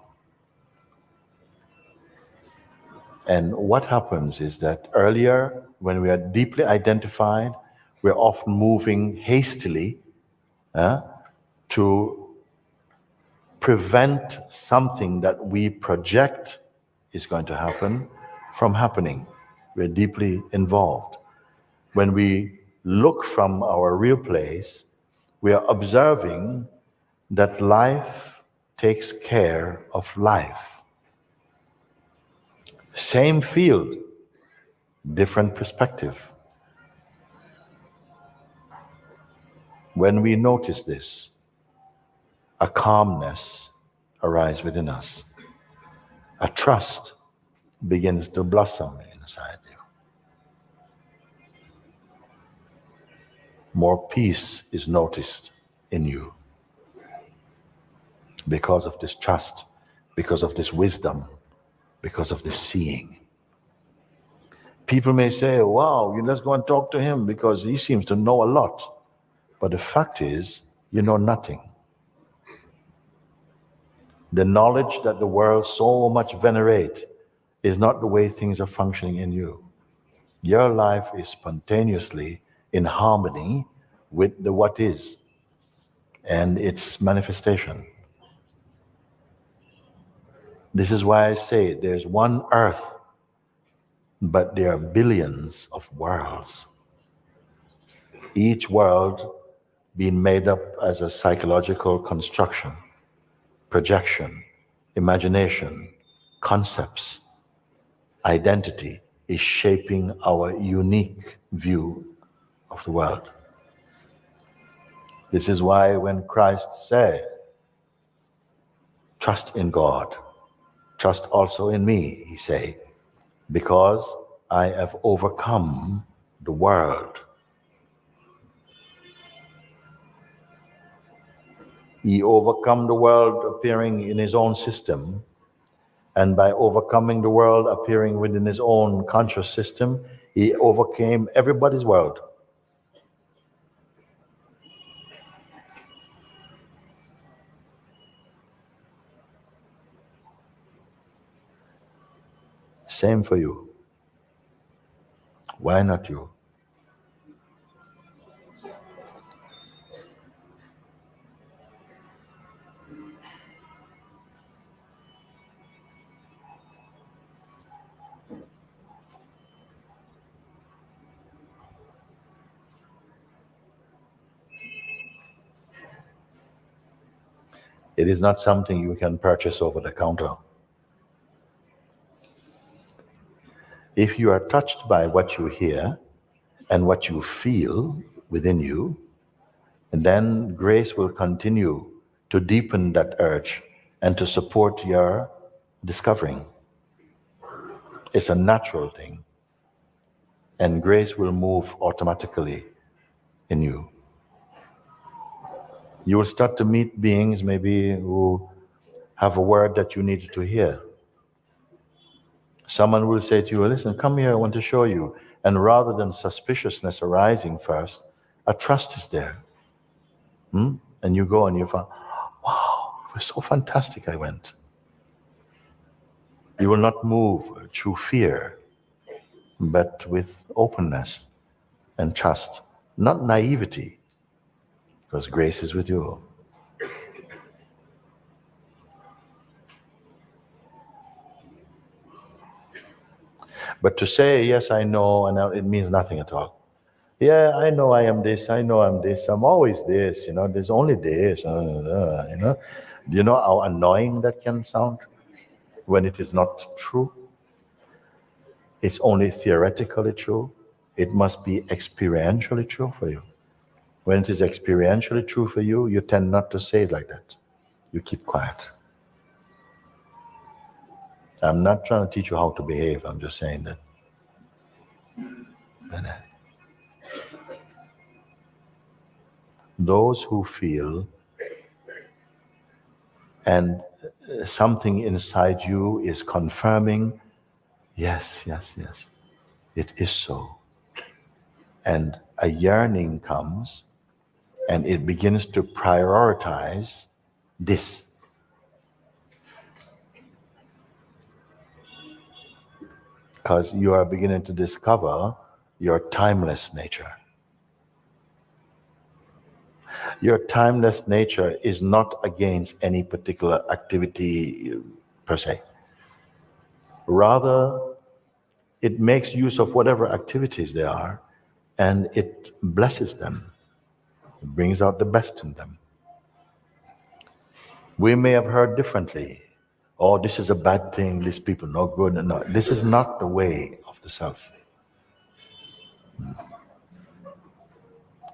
And what happens is that earlier, when we are deeply identified, we're often moving hastily to prevent something that we project is going to happen from happening. We're deeply involved. When we look from our real place, we are observing that life takes care of life. Same field, different perspective. When we notice this, a calmness arises within us. A trust begins to blossom inside you. More peace is noticed in you because of this trust, because of this wisdom, because of this seeing. People may say, wow, let's go and talk to him because he seems to know a lot. But the fact is, you know nothing. The knowledge that the world so much venerate is not the way things are functioning in you. Your life is spontaneously in harmony with the what is and its manifestation. This is why I say there's one earth, but there are billions of worlds. Each world being made up as a psychological construction. projection, imagination, concepts, identity is shaping our unique view of the world. This is why when Christ said, trust in God, trust also in me, he said, because I have overcome the world. He overcome the world appearing in his own system, and by overcoming the world appearing within his own conscious system, he overcame everybody's world. Same for you. Why not you? It is not something you can purchase over the counter. If you are touched by what you hear and what you feel within you, then grace will continue to deepen that urge and to support your discovering. It's a natural thing, and grace will move automatically in you. You will start to meet beings maybe who have a word that you needed to hear. Someone will say to you, listen, come here, I want to show you. And rather than suspiciousness arising first, a trust is there. And you go and you find, wow, it was so fantastic I went. You will not move through fear, but with openness and trust, not naivety, because grace is with you. But to say, yes, I know, and it means nothing at all. Yeah, I know I am this, I know I'm this, I'm always this, there's you know. Do you know how annoying that can sound when it is not true? It's only theoretically true. It must be experientially true for you. When it is experientially true for you, you tend not to say it like that. You keep quiet. I'm not trying to teach you how to behave, I'm just saying that. Those who feel and something inside you is confirming, yes, it is so. And a yearning comes and it begins to prioritize this. Because you are beginning to discover your timeless nature. Your timeless nature is not against any particular activity per se. Rather, it makes use of whatever activities there are and it blesses them. It brings out the best in them. We may have heard differently. Oh, this is a bad thing, these people no good. No, this is not the way of the self.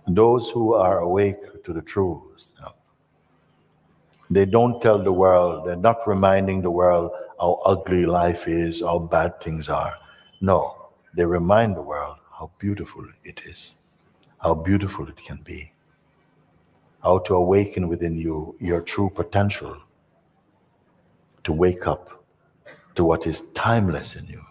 Those who are awake to the truth, they don't tell the world, they're not reminding the world how ugly life is, how bad things are. No, they remind the world how beautiful it is, how beautiful it can be, how to awaken within you your true potential, to wake up to what is timeless in you.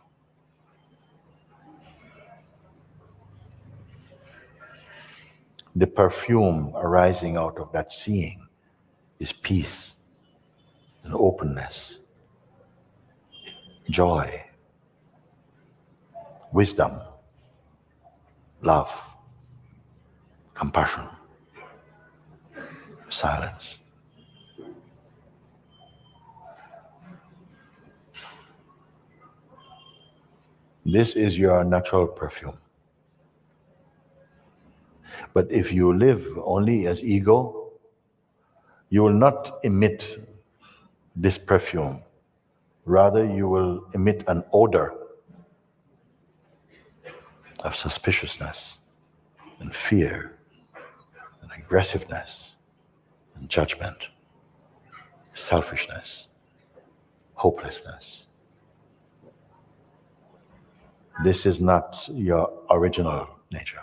The perfume arising out of that seeing is peace and openness, joy, wisdom, love, compassion, silence. This is your natural perfume. But if you live only as ego, you will not emit this perfume. Rather, you will emit an odor of suspiciousness and fear and aggressiveness and judgment, selfishness, hopelessness. This is not your original nature.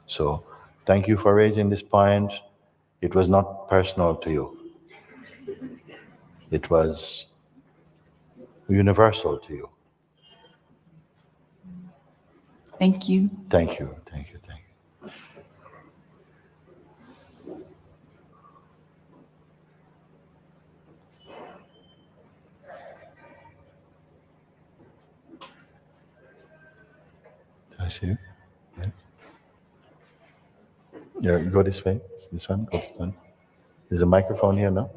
So, thank you for raising this point. It was not personal to you. It was universal to you. Thank you. Thank you, thank you, thank you. I see you. Yeah. Yeah, go this way. This one, go this one. There's a microphone here, no?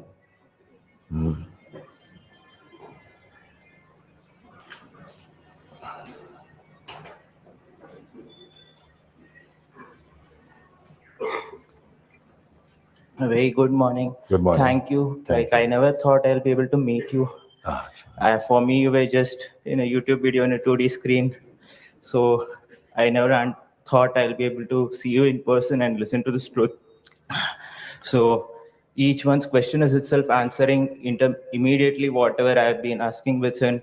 A very good morning. Good morning. Thank you. Thank I never thought I'll be able to meet you. For me, you were just in a YouTube video on a 2D screen. So I never thought I'll be able to see you in person and listen to this truth. So each one's question is itself answering immediately whatever I've been asking within.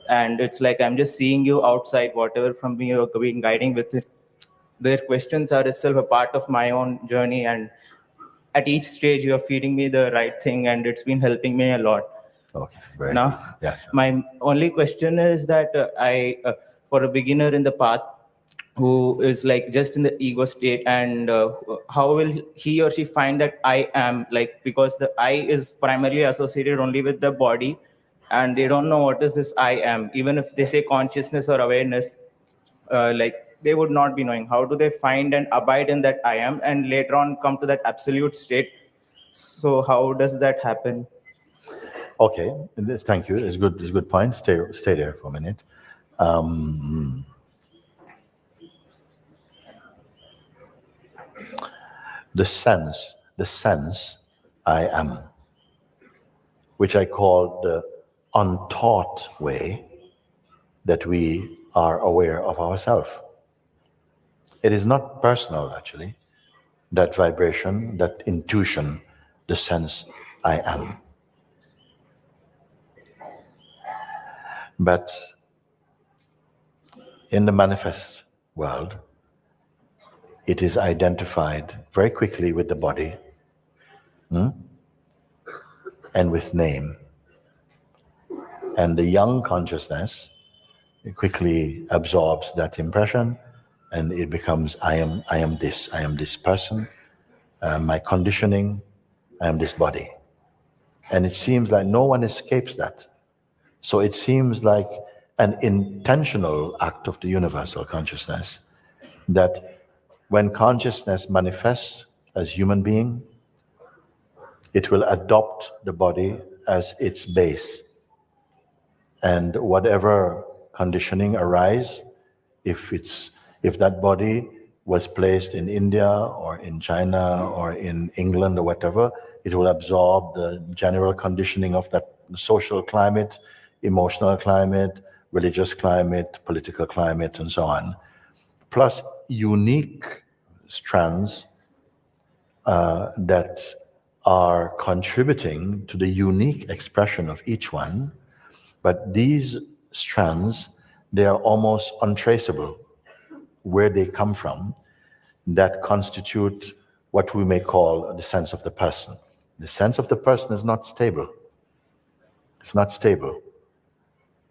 And it's like I'm just seeing you outside, whatever from me you're being guiding with it. Their questions are itself a part of my own journey, and at each stage you're feeding me the right thing, and it's been helping me a lot. Okay, very Now, good. Yeah. my only question is that for a beginner in the path who is like just in the ego state, and how will he or she find that I am, like, because the I is primarily associated only with the body, and they don't know what is this I am. Even if they say consciousness or awareness, they would not be knowing. How do they find and abide in that I am, and later on come to that absolute state? So how does that happen? Okay, thank you. It's good. It's a good point. Stay there for a minute. The sense, I am, which I call the untaught way that we are aware of ourselves. It is not personal, actually, that vibration, that intuition, the sense, I am. But in the manifest world, it is identified very quickly with the body and with name. And the young consciousness quickly absorbs that impression, and it becomes I am this person, my conditioning, I am this body. And it seems like no one escapes that. So it seems like an intentional act of the universal consciousness that when consciousness manifests as human being, it will adopt the body as its base. And whatever conditioning arise, if that body was placed in India or in China or in England or whatever, it will absorb the general conditioning of that social climate, emotional climate, religious climate, political climate, and so on. Plus unique strands that are contributing to the unique expression of each one. But these strands, they are almost untraceable where they come from, that constitute what we may call the sense of the person. The sense of the person is not stable. It's not stable.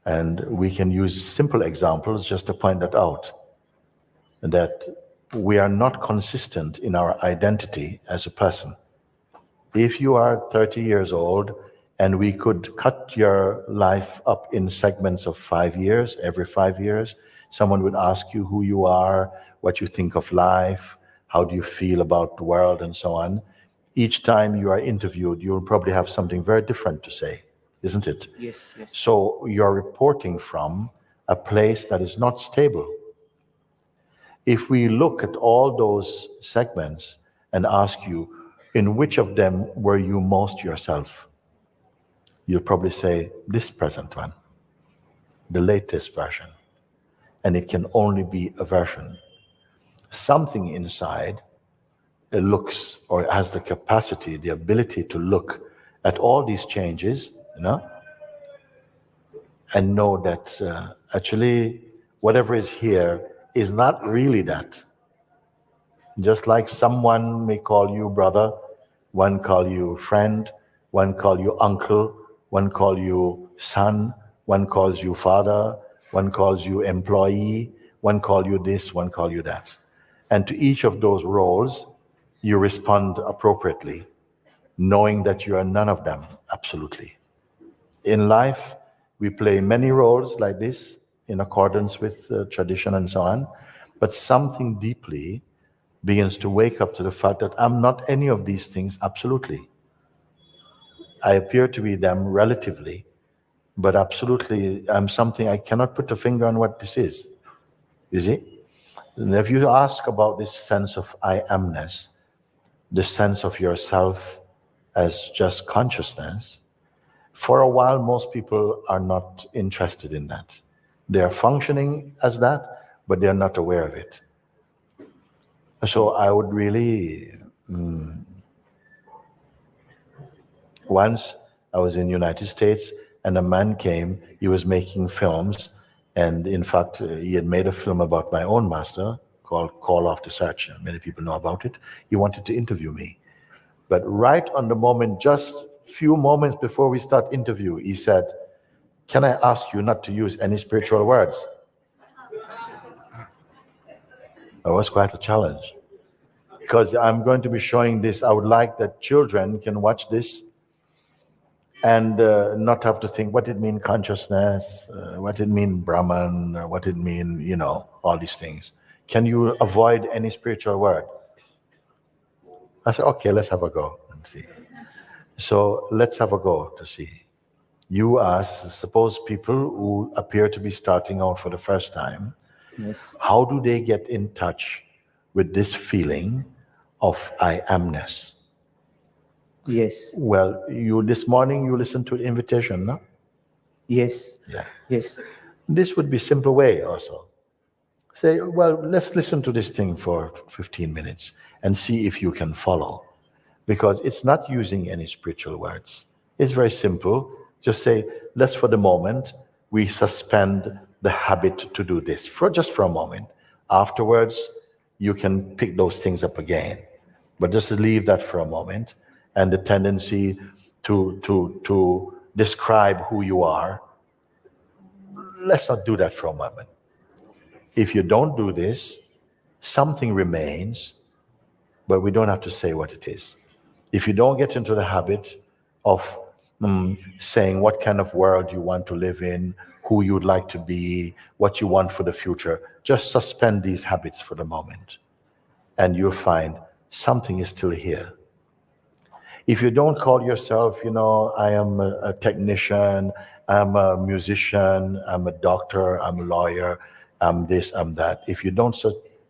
And we can use simple examples just to point that out, that we are not consistent in our identity as a person. If you are 30 years old and we could cut your life up in segments of 5 years, every 5 years, someone would ask you who you are, what you think of life, how do you feel about the world, and so on. Each time you are interviewed, you'll probably have something very different to say, isn't it? Yes, yes. So you're reporting from a place that is not stable. If we look at all those segments and ask you, in which of them were you most yourself? You'll probably say, this present one, the latest version. And it can only be a version. Something inside looks or has the capacity, the ability to look at all these changes, and know that actually whatever is here is not really that. Just like someone may call you brother, one call you friend, one call you uncle, one call you son, one calls you father, one calls you employee, one call you this, one call you that. And to each of those roles, you respond appropriately, knowing that you are none of them, absolutely. In life, we play many roles like this in accordance with tradition and so on, but something deeply begins to wake up to the fact that I'm not any of these things absolutely. I appear to be them relatively, but absolutely I'm something I cannot put a finger on what this is. You see? And if you ask about this sense of I amness, the sense of yourself as just consciousness, for a while most people are not interested in that. They are functioning as that, but they're not aware of it. So I would really, once I was in the United States and a man came, he was making films, and in fact he had made a film about my own master called Call of the Search. Many people know about it. He wanted to interview me. But right on the moment, just few moments before we start interview, he said, "Can I ask you not to use any spiritual words?" That was quite a challenge. Because I'm going to be showing this, I would like that children can watch this and not have to think what it mean consciousness, what it mean Brahman, what it mean, all these things. Can you avoid any spiritual word? I said, okay, let's have a go and see. So let's have a go to see. You ask, suppose people who appear to be starting out for the first time, Yes. how do they get in touch with this feeling of I amness? Yes. Well, this morning you listened to the invitation, no? Yes. Yeah. Yes. This would be a simple way also. Say, well, let's listen to this thing for 15 minutes and see if you can follow. Because it's not using any spiritual words. It's very simple. Just say, let's for the moment, we suspend the habit to do this just for a moment. Afterwards, you can pick those things up again. But just leave that for a moment. And the tendency to describe who you are, let's not do that for a moment. If you don't do this, something remains, but we don't have to say what it is. If you don't get into the habit of saying what kind of world you want to live in, who you'd like to be, what you want for the future, just suspend these habits for the moment. And you'll find something is still here. If you don't call yourself, I am a technician, I'm a musician, I'm a doctor, I'm a lawyer, I'm this, I'm that. If you don't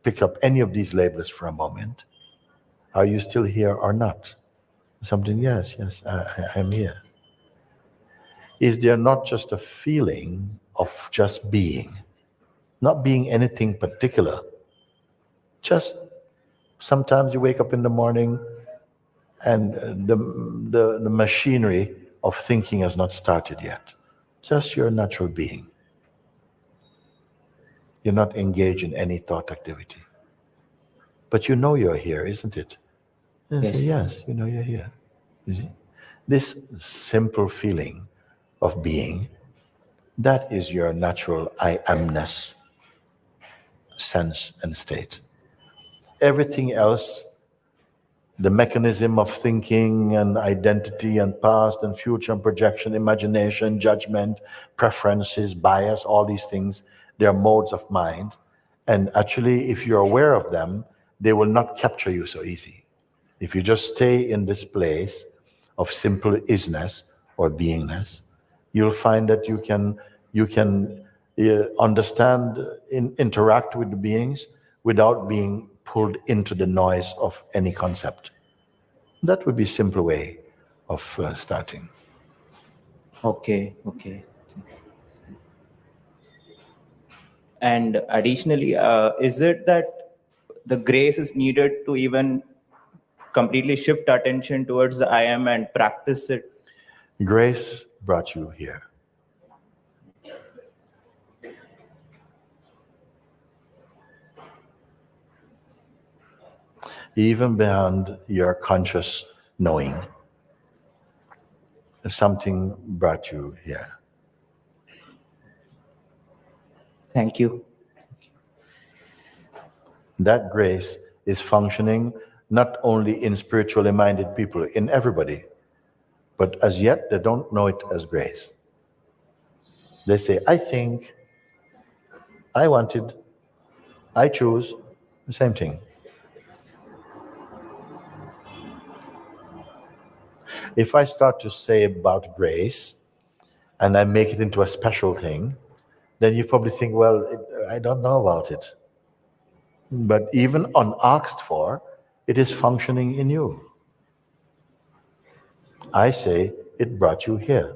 pick up any of these labels for a moment, are you still here or not? Something, yes, I'm here. Is there not just a feeling of just being? Not being anything particular. Just sometimes you wake up in the morning and the machinery of thinking has not started yet. Just your natural being. You're not engaged in any thought activity. But you know you're here, isn't it? Yes. Say, yes, you know you're here. You see? This simple feeling of being, that is your natural I amness sense and state. Everything else, the mechanism of thinking and identity and past and future and projection, imagination, judgment, preferences, bias, all these things, they're modes of mind. And actually, if you're aware of them, they will not capture you so easy. If you just stay in this place of simple isness or beingness, you'll find that you can understand, interact with the beings without being pulled into the noise of any concept. That would be a simple way of starting. Okay. And additionally, is it that the grace is needed to even completely shift attention towards the I am and practice it? Grace brought you here. Even beyond your conscious knowing, something brought you here. Thank you. That grace is functioning not only in spiritually minded people, in everybody, but as yet they don't know it as grace. They say, I think, I wanted, I choose, the same thing. If I start to say about grace and I make it into a special thing, then you probably think, well, I don't know about it. But even unasked for, it is functioning in you. I say, it brought you here.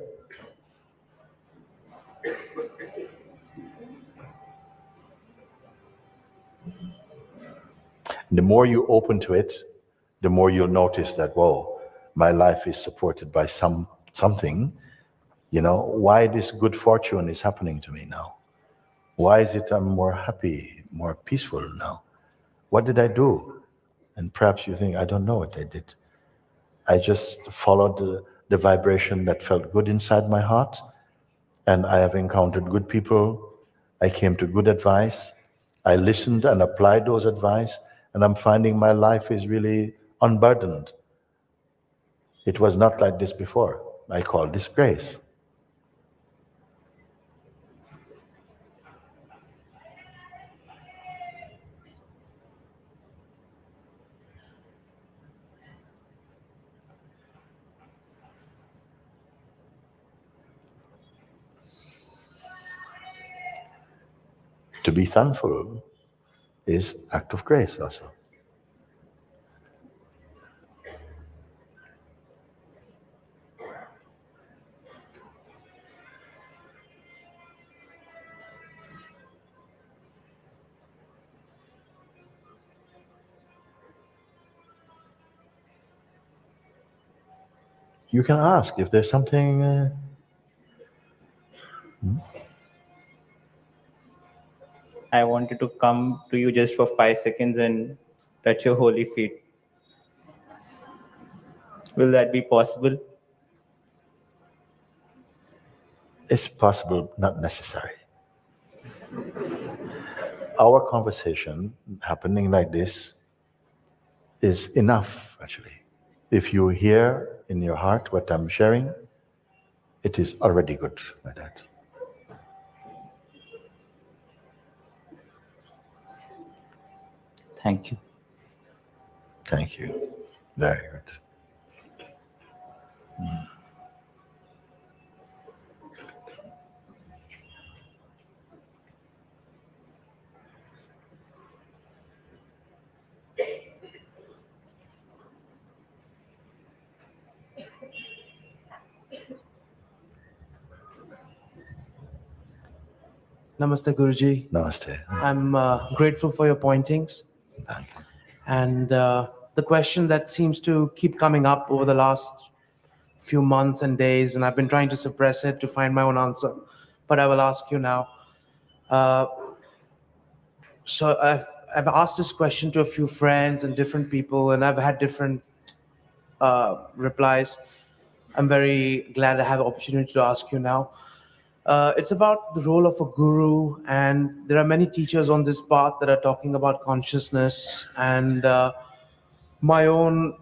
The more you open to it, the more you'll notice that, whoa, my life is supported by something. Why this good fortune is happening to me now? Why is it I'm more happy, more peaceful now? What did I do? And perhaps you think, I don't know what I did. I just followed the vibration that felt good inside my heart, and I have encountered good people. I came to good advice. I listened and applied those advice, and I'm finding my life is really unburdened. It was not like this before. I call this grace. To be thankful is act of grace also. You can ask if there's something. I wanted to come to you just for 5 seconds and touch your holy feet. Will that be possible? It's possible, not necessary. Our conversation happening like this is enough, actually. If you hear in your heart what I'm sharing, it is already good like that. Thank you. Thank you. Very good. Namaste, Guruji. Namaste. I'm grateful for your pointings. Thank you. And the question that seems to keep coming up over the last few months and days, and I've been trying to suppress it to find my own answer, but I will ask you now. So I've asked this question to a few friends and different people, and I've had different replies. I'm very glad I have the opportunity to ask you now. It's about the role of a guru, and there are many teachers on this path that are talking about consciousness, and my own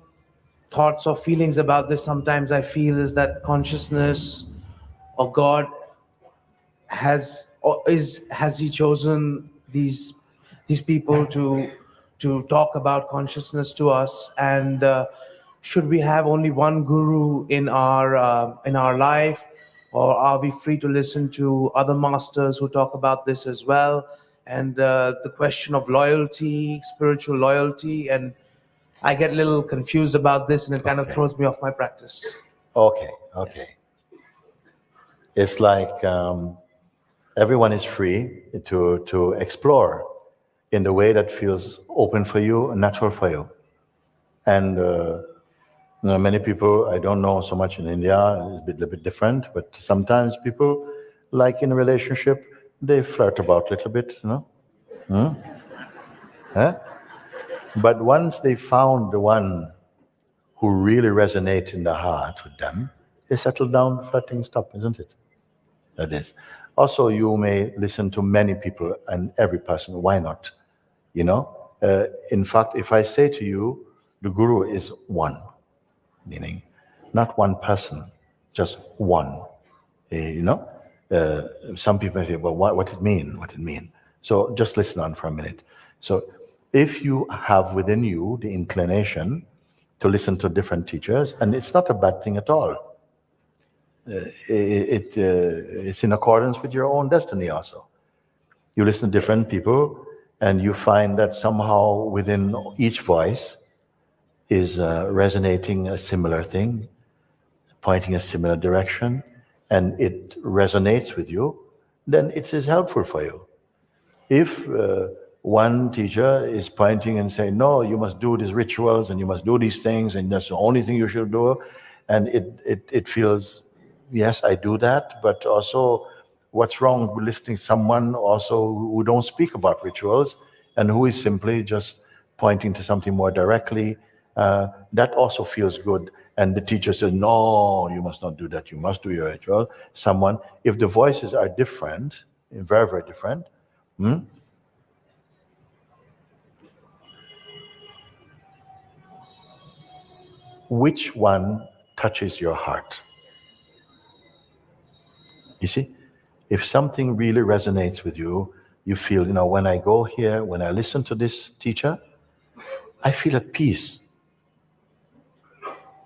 thoughts or feelings about this sometimes I feel is that consciousness or God has he chosen these people to to talk about consciousness to us? And should we have only one guru in our life, or are we free to listen to other masters who talk about this as well? And the question of loyalty, spiritual loyalty, and I get a little confused about this, and it kind of throws me off my practice. Okay. Yes. It's like everyone is free to explore in the way that feels open for you and natural for you. And many people, I don't know so much in India, it's a little bit different, but sometimes people, like in a relationship, they flirt about a little bit, Huh? But once they found the one who really resonates in the heart with them, they settle down, flirting stop, isn't it? That is. Also, you may listen to many people and every person. Why not? In fact, if I say to you, the guru is one, meaning not one person, just one. Some people say, well, what it mean? What it mean? So just listen on for a minute. So if you have within you the inclination to listen to different teachers, and it's not a bad thing at all. It's in accordance with your own destiny also. You listen to different people, and you find that somehow within each voice is resonating a similar thing, pointing a similar direction, and it resonates with you, then it is helpful for you. If one teacher is pointing and saying, no, you must do these rituals and you must do these things and that's the only thing you should do, and it feels, yes, I do that, but also what's wrong with listening to someone also who don't speak about rituals and who is simply just pointing to something more directly, that also feels good. And the teacher says, no, you must not do that, you must do your ritual. If the voices are different, very, very different, which one touches your heart? You see, if something really resonates with you, you feel, when I go here, when I listen to this teacher, I feel at peace.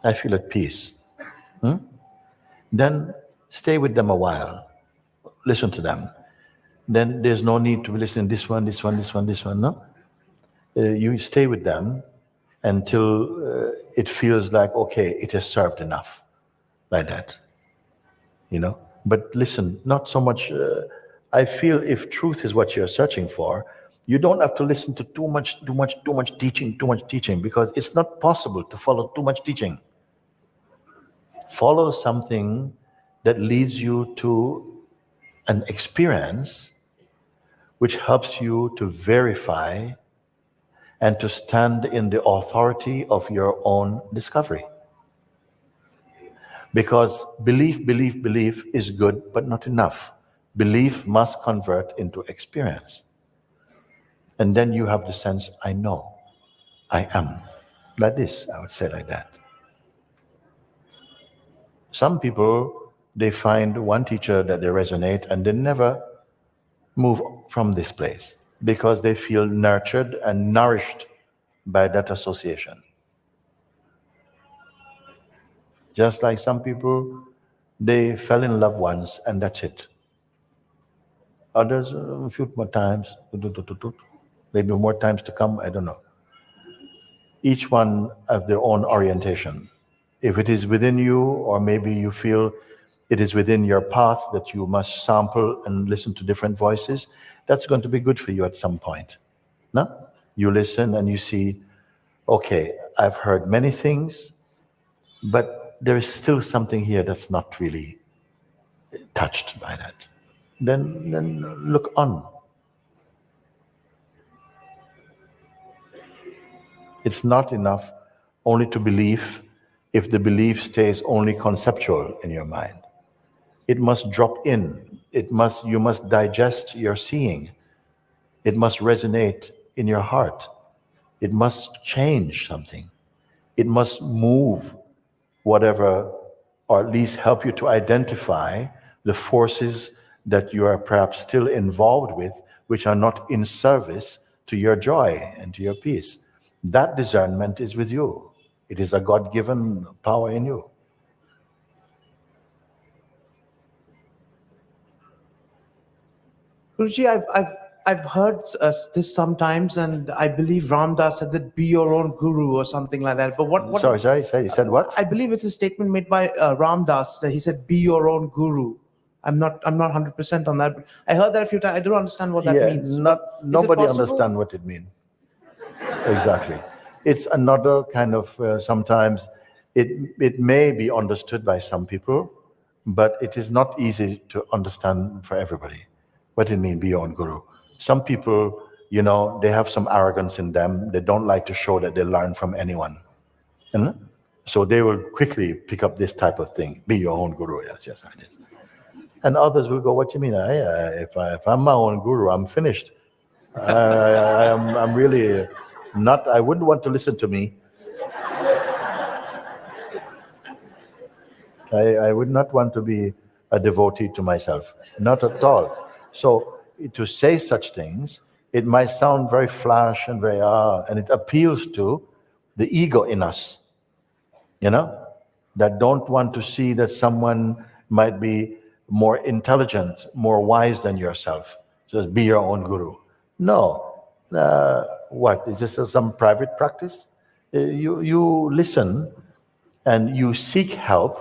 I feel at peace. Then stay with them a while. Listen to them. Then there's no need to be listening to this one, no? You stay with them until it feels like, okay, it has served enough, like that. But listen, not so much, I feel if truth is what you're searching for, you don't have to listen to too much teaching, because it's not possible to follow too much teaching. Follow something that leads you to an experience which helps you to verify and to stand in the authority of your own discovery. Because belief is good, but not enough. Belief must convert into experience. And then you have the sense, I know, I am. Like this, I would say like that. Some people, they find one teacher that they resonate and they never move from this place because they feel nurtured and nourished by that association. Just like some people, they fell in love once and that's it. Others, a few more times, maybe more times to come, I don't know. Each one have their own orientation. If it is within you, or maybe you feel it is within your path that you must sample and listen to different voices, that's going to be good for you at some point. No? You listen and you see, okay, I've heard many things, but there is still something here that's not really touched by that. Then look on. It's not enough only to believe if the belief stays only conceptual in your mind. It must drop in. You must digest your seeing. It must resonate in your heart. It must change something. It must move whatever, or at least help you to identify the forces that you are perhaps still involved with, which are not in service to your joy and to your peace. That discernment is with you. It is a God-given power in you. Guruji, I've heard this sometimes, and I believe Ram Dass said that be your own guru or something like that. But what? Sorry. He said what? I believe it's a statement made by Ram Dass that he said, "Be your own guru." I'm not 100% on that, but I heard that a few times. I don't understand what that means. Nobody understands what it means. Exactly. It's another kind of, sometimes it may be understood by some people, but it is not easy to understand for everybody. What it means, be your own guru. Some people, they have some arrogance in them. They don't like to show that they learn from anyone. So they will quickly pick up this type of thing. Be your own guru. Yes, like this. And others will go, what do you mean? If I'm my own guru, I'm finished. I'm really not, I wouldn't want to listen to me. I would not want to be a devotee to myself. Not at all. So to say such things, it might sound very flash and very, and it appeals to the ego in us, that don't want to see that someone might be more intelligent, more wise than yourself. So be your own guru. No. What? Is this some private practice? You listen and you seek help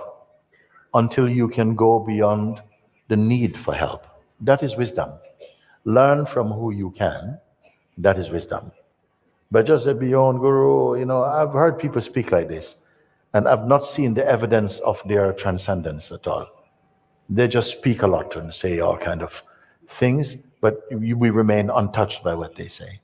until you can go beyond the need for help. That is wisdom. Learn from who you can. That is wisdom. But just be your own guru, I've heard people speak like this, and I've not seen the evidence of their transcendence at all. They just speak a lot and say all kind of things, but we remain untouched by what they say.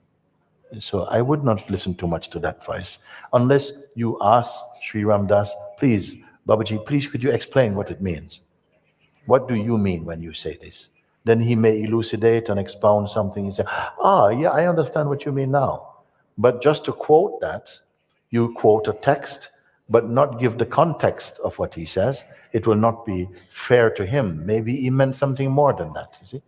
So I would not listen too much to that voice, unless you ask Sri Ram Dass, please, Babaji, please could you explain what it means? What do you mean when you say this? Then he may elucidate and expound something and say, yeah, I understand what you mean now. But just to quote that, you quote a text, but not give the context of what he says, it will not be fair to him. Maybe he meant something more than that, you see?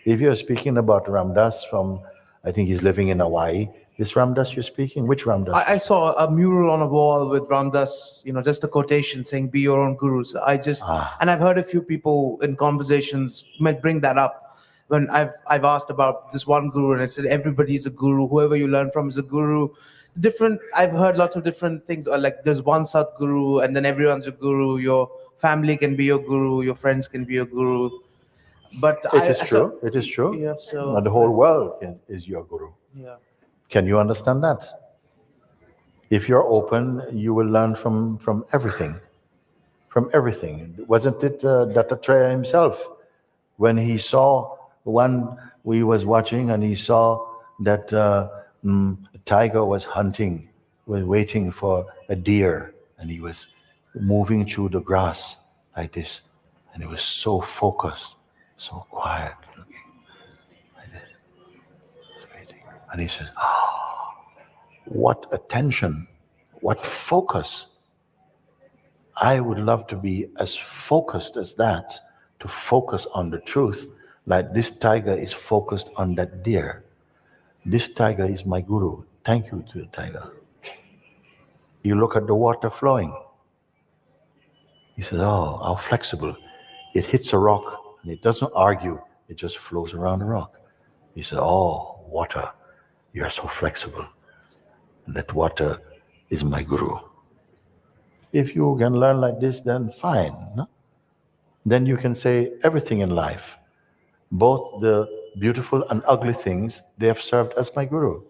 If you're speaking about Ram Dass from, I think he's living in Hawaii, this Ram Dass you're speaking? Which Ram Dass? I saw a mural on a wall with Ram Dass, just a quotation saying, be your own guru. So and I've heard a few people in conversations might bring that up. When I've asked about this one guru, and I said, everybody's a guru. Whoever you learn from is a guru. I've heard lots of different things, or like there's one Satguru, and then everyone's a guru. Your family can be your guru. Your friends can be your guru. But it is true. Yeah, so the whole world is your guru. Yeah. Can you understand that? If you're open, you will learn from everything. From everything. Wasn't it Dattatreya himself, when he saw one we was watching, and he saw that a tiger was hunting, was waiting for a deer, and he was moving through the grass like this, and he was so focused, so quiet looking, like this, waiting. And he says, what attention, what focus. I would love to be as focused as that, to focus on the truth, like this tiger is focused on that deer. This tiger is my guru. Thank you to the tiger. You look at the water flowing. He says, how flexible. It hits a rock and it doesn't argue. It just flows around the rock. He said, water, you are so flexible. And that water is my guru. If you can learn like this, then fine. No? Then you can say everything in life, both the beautiful and ugly things, they have served as my guru.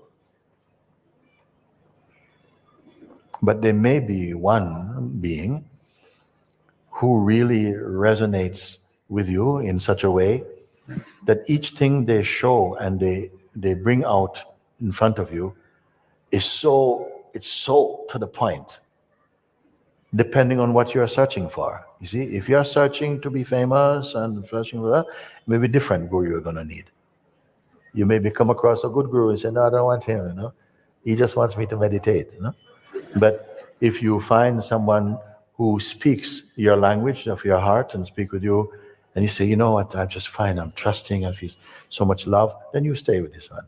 But there may be one being who really resonates with you in such a way that each thing they show and they bring out in front of you it's so to the point, depending on what you're searching for. You see, if you're searching to be famous and searching for that, maybe different guru you're going to need. You maybe come across a good guru and say, no, I don't want him, He just wants me to meditate, But if you find someone who speaks your language of your heart and speak with you and you say, you know what, I'm just fine, I'm trusting, I feel so much love, then you stay with this one.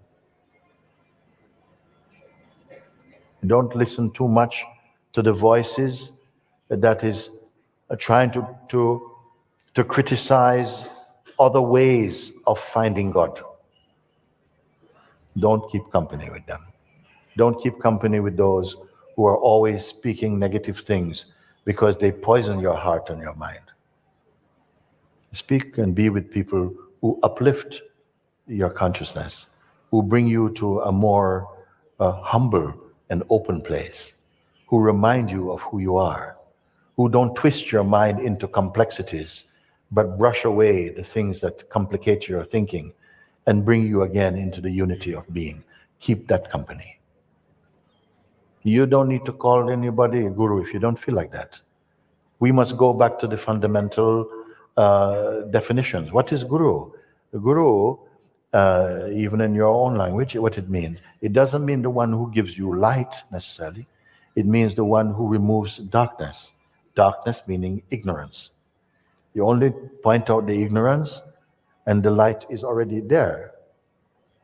Don't listen too much to the voices that is trying to criticize other ways of finding God. Don't keep company with them. Don't keep company with those who are always speaking negative things, because they poison your heart and your mind. Speak and be with people who uplift your consciousness, who bring you to a more humble and open place, who remind you of who you are, who don't twist your mind into complexities, but brush away the things that complicate your thinking and bring you again into the unity of being. Keep that company. You don't need to call anybody a guru if you don't feel like that. We must go back to the fundamental definitions. What is guru? The guru, even in your own language, what it means. It doesn't mean the one who gives you light necessarily. It means the one who removes darkness. Darkness meaning ignorance. You only point out the ignorance and the light is already there.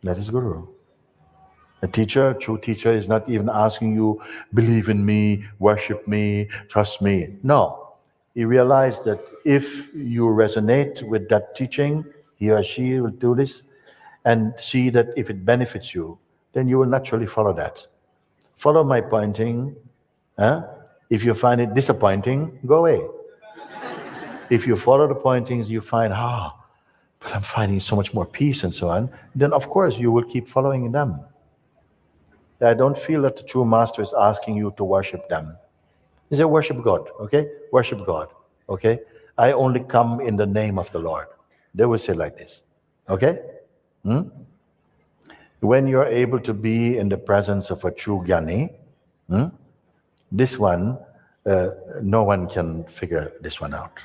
That is guru. A teacher, a true teacher, is not even asking you, believe in me, worship me, trust me. No. He realized that if you resonate with that teaching, he or she will do this, and see that if it benefits you, then you will naturally follow that. Follow my pointing. If you find it disappointing, go away. If you follow the pointings, you find, but I'm finding so much more peace and so on, then of course you will keep following them. I don't feel that the true master is asking you to worship them. He said, worship God, okay? Worship God, okay? I only come in the name of the Lord. They will say like this, okay? When you're able to be in the presence of a true Jnani, this one, no one can figure this one out.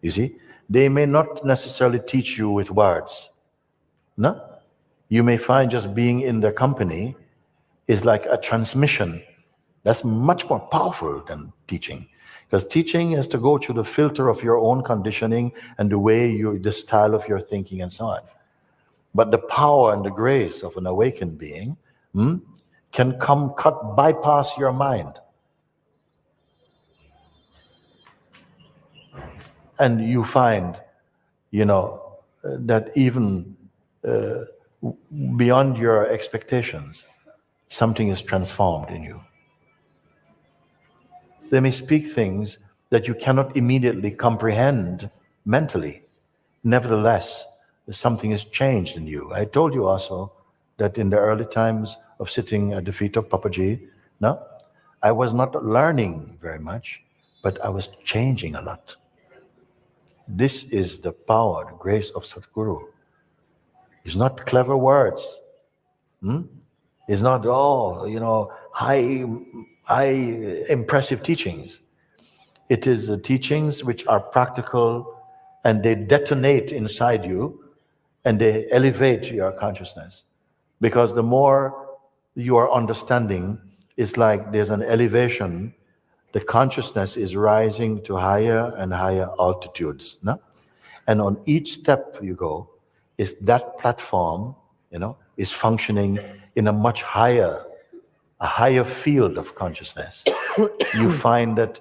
You see? They may not necessarily teach you with words. No? You may find just being in their company is like a transmission. That's much more powerful than teaching. Because teaching has to go through the filter of your own conditioning and the style of your thinking and so on. But the power and the grace of an awakened being can bypass your mind. And you find, that even beyond your expectations, something is transformed in you. They may speak things that you cannot immediately comprehend mentally. Nevertheless, something has changed in you. I told you also that in the early times of sitting at the feet of Papaji, I was not learning very much, but I was changing a lot. This is the power, the grace of Satguru. It's not clever words. It's not, high impressive teachings. It is teachings which are practical, and they detonate inside you and they elevate your consciousness. Because the more you are understanding, it's like there's an elevation. The consciousness is rising to higher and higher altitudes. And on each step you go, is that platform, is functioning in a much higher field of consciousness. You find that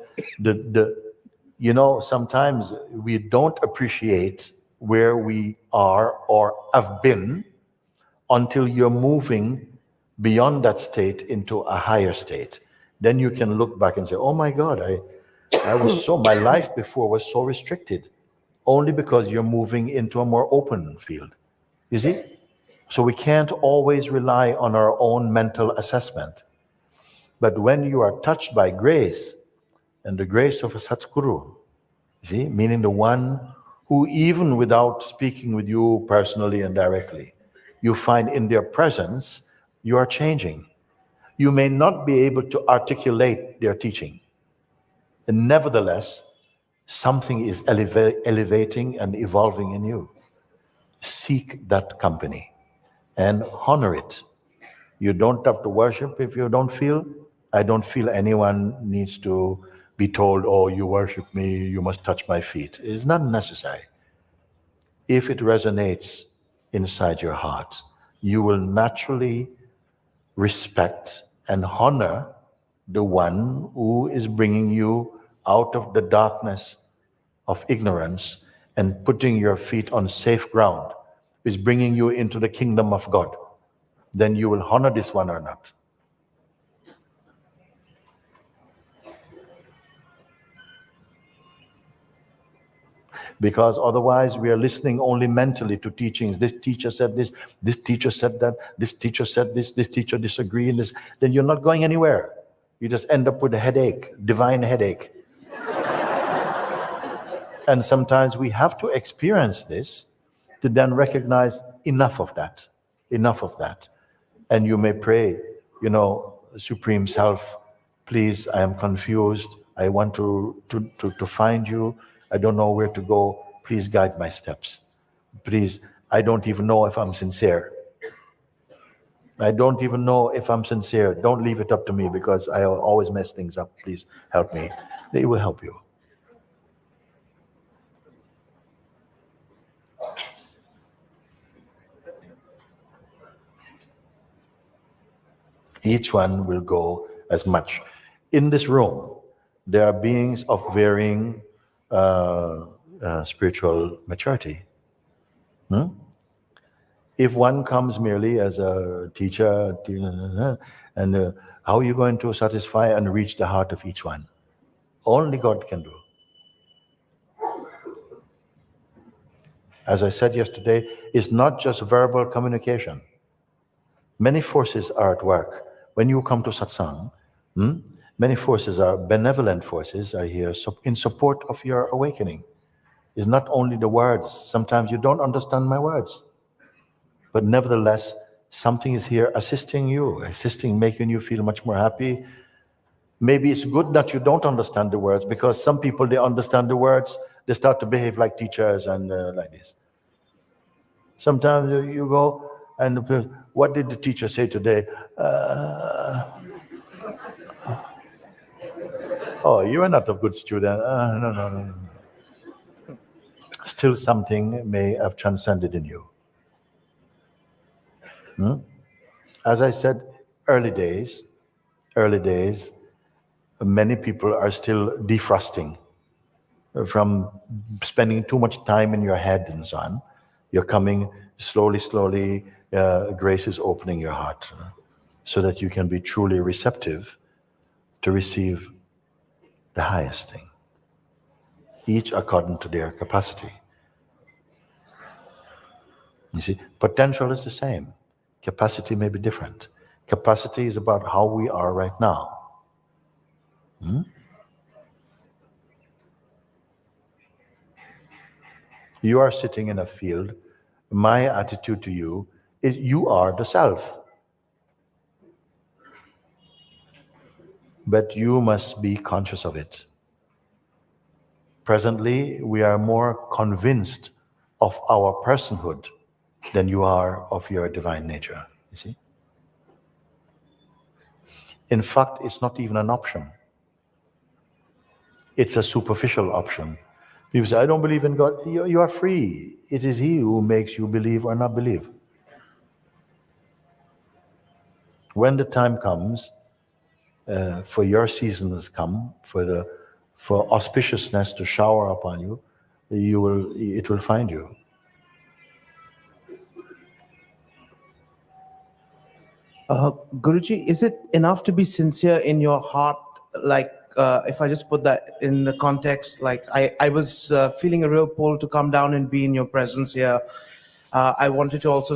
sometimes we don't appreciate where we are or have been until you're moving beyond that state into a higher state. Then you can look back and say, oh my God, my life before was so restricted, only because you're moving into a more open field. You see? So we can't always rely on our own mental assessment. But when you are touched by grace, and the grace of a Satguru, meaning the one who, even without speaking with you personally and directly, you find in their presence, you are changing. You may not be able to articulate their teaching. And nevertheless, something is elevating and evolving in you. Seek that company and honor it. You don't have to worship if you don't feel. I don't feel anyone needs to be told, oh, you worship me, you must touch my feet. It's not necessary. if it resonates inside your heart, you will naturally respect and honor the one who is bringing you out of the darkness of ignorance and putting your feet on safe ground, is bringing you into the kingdom of God. Then you will honor this one or not. Because otherwise we are listening only mentally to teachings. This teacher said this teacher said that, this teacher said this teacher disagreed, and this. Then you're not going anywhere. You just end up with a headache, divine headache. And sometimes we have to experience this to then recognize enough of that. And you may pray, Supreme Self, please, I am confused. I want to find you. I don't know where to go. Please guide my steps. Please, I don't even know if I'm sincere. Don't leave it up to me because I always mess things up. Please help me. They will help you. Each one will go as much. In this room, there are beings of varying spiritual maturity. If one comes merely as a teacher, and how are you going to satisfy and reach the heart of each one? Only God can do. As I said yesterday, it's not just verbal communication. Many forces are at work. When you come to satsang, many forces are benevolent forces are here in support of your awakening. It's not only the words. Sometimes you don't understand my words. But nevertheless, something is here assisting you, making you feel much more happy. Maybe it's good that you don't understand the words, because some people, they understand the words, they start to behave like teachers and like this. Sometimes you go, and what did the teacher say today? Oh, you are not a good student. No. Still something may have transcended in you. As I said, early days, many people are still defrosting from spending too much time in your head and so on. You're coming slowly, grace is opening your heart so that you can be truly receptive to receive the highest thing, each according to their capacity. You see, potential is the same. Capacity may be different. Capacity is about how we are right now. You are sitting in a field. My attitude to you is you are the self. But you must be conscious of it. Presently, we are more convinced of our personhood than you are of your divine nature, you see? In fact, it's not even an option. It's a superficial option. People say, I don't believe in God. You are free. It is He who makes you believe or not believe. When the time comes, for your season has come, for auspiciousness to shower upon you, it will find you. Guruji, is it enough to be sincere in your heart? Like, if I just put that in the context, like I was feeling a real pull to come down and be in your presence here. I wanted to also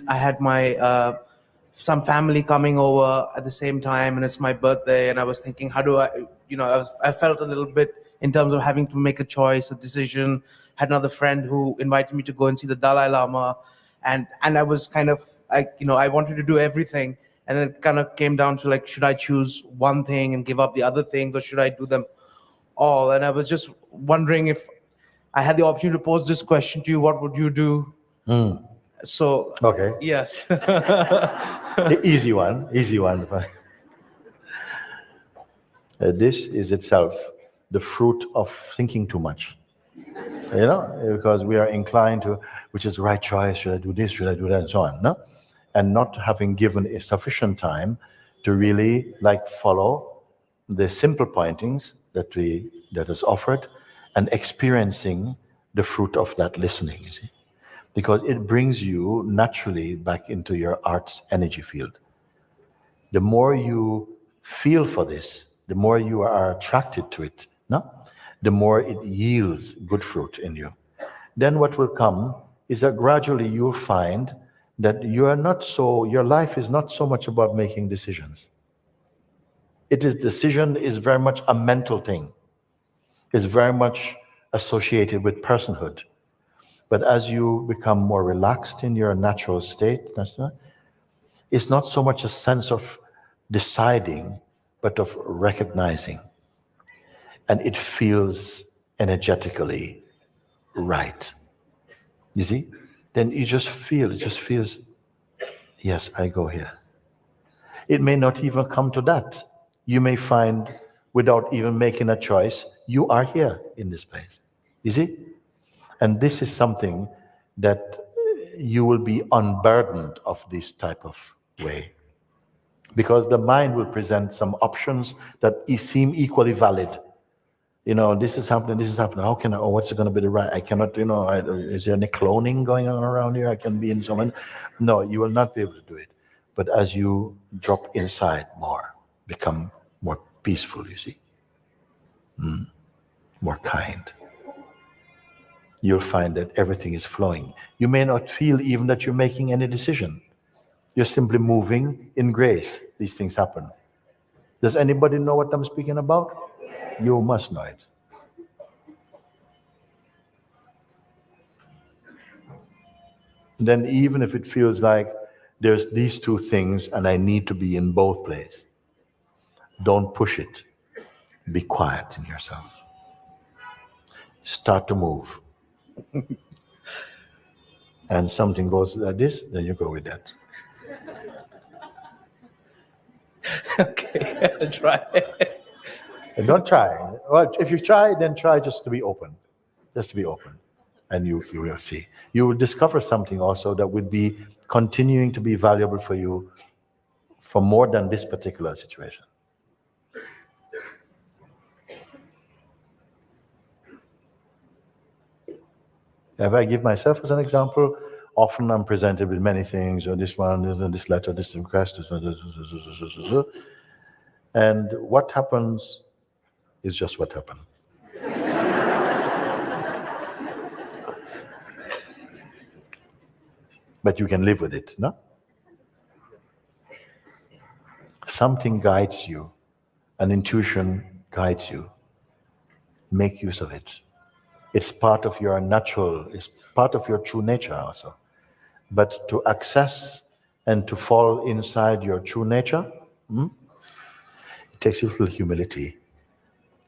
I had my some family coming over at the same time, and it's my birthday, and I was thinking, how do I felt a little bit in terms of having to make a choice, a decision. Had another friend who invited me to go and see the Dalai Lama, and I was kind of, I wanted to do everything, and it kind of came down to like, should I choose one thing and give up the other things, or should I do them all? And I was just wondering, if I had the opportunity to pose this question to you, what would you do? So, okay. Yes. Easy one. This is itself the fruit of thinking too much. Because we are inclined to, which is the right choice, should I do this, should I do that, and so on, no? And not having given a sufficient time to really follow the simple pointings that is offered and experiencing the fruit of that listening, you see? Because it brings you naturally back into your art's energy field. The more you feel for this, the more you are attracted to it, no? The more it yields good fruit in you. Then what will come is that gradually you'll find that your life is not so much about making decisions. Decision is very much a mental thing. It's very much associated with personhood. But as you become more relaxed in your natural state, it's not so much a sense of deciding, but of recognizing. And it feels energetically right. You see? Then it just feels, yes, I go here. It may not even come to that. You may find, without even making a choice, you are here in this place. You see? And this is something that you will be unburdened of this type of way. Because the mind will present some options that seem equally valid. This is happening, how can I, what's going to be the right, I cannot, is there any cloning going on around here? I can be in someone. No, you will not be able to do it. But as you drop inside more, become more peaceful, you see, more kind, you'll find that everything is flowing. You may not feel even that you're making any decision. You're simply moving in grace. These things happen. Does anybody know what I'm speaking about? You must know it. Then even if it feels like there's these two things and I need to be in both places, don't push it. Be quiet in yourself. Start to move. And something goes like this, then you go with that. Okay, I'll try. And don't try. Well, if you try, then try just to be open. Just to be open. And you will see. You will discover something also that would be continuing to be valuable for you for more than this particular situation. If I give myself as an example, often I'm presented with many things, or this one, this letter, this request, this. And what happens is just what happened. But you can live with it, no? Something guides you, an intuition guides you. Make use of it. It's part of your natural, it's part of your true nature also. But to access and to fall inside your true nature, it takes you a little humility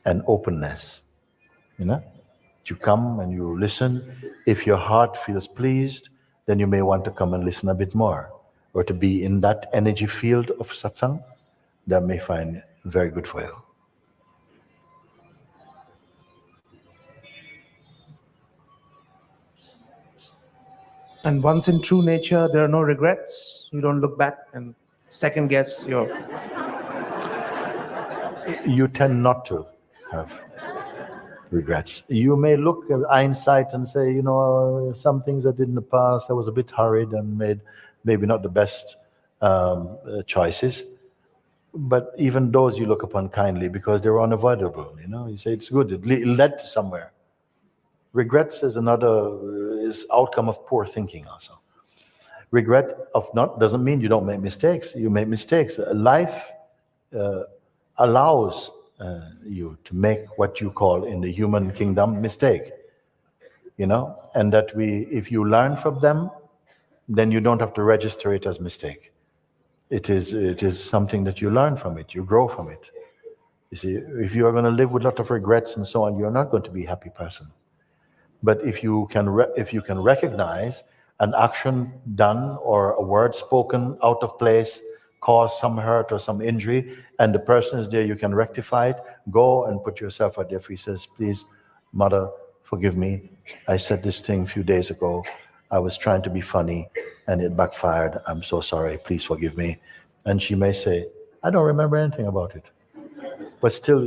and openness. You come and you listen. If your heart feels pleased, then you may want to come and listen a bit more, or to be in that energy field of satsang. That may find very good for you. And once in true nature, there are no regrets. You don't look back and second guess your... You tend not to have regrets. You may look at hindsight and say, some things I did in the past, I was a bit hurried and made maybe not the best choices. But even those you look upon kindly because they're unavoidable. You say it's good, it led to somewhere. Regrets is outcome of poor thinking also. Regret of not doesn't mean you don't make mistakes. You make mistakes. Life allows you to make what you call in the human kingdom mistake. And that if you learn from them, then you don't have to register it as mistake. It is something that you learn from it, you grow from it. You see, if you are going to live with a lot of regrets and so on, you're not going to be a happy person. But if you can recognize an action done or a word spoken out of place caused some hurt or some injury, and the person is there, you can rectify it, go and put yourself at their feet. Says, please, Mother, forgive me. I said this thing a few days ago. I was trying to be funny and it backfired. I'm so sorry. Please forgive me. And she may say, I don't remember anything about it. But still,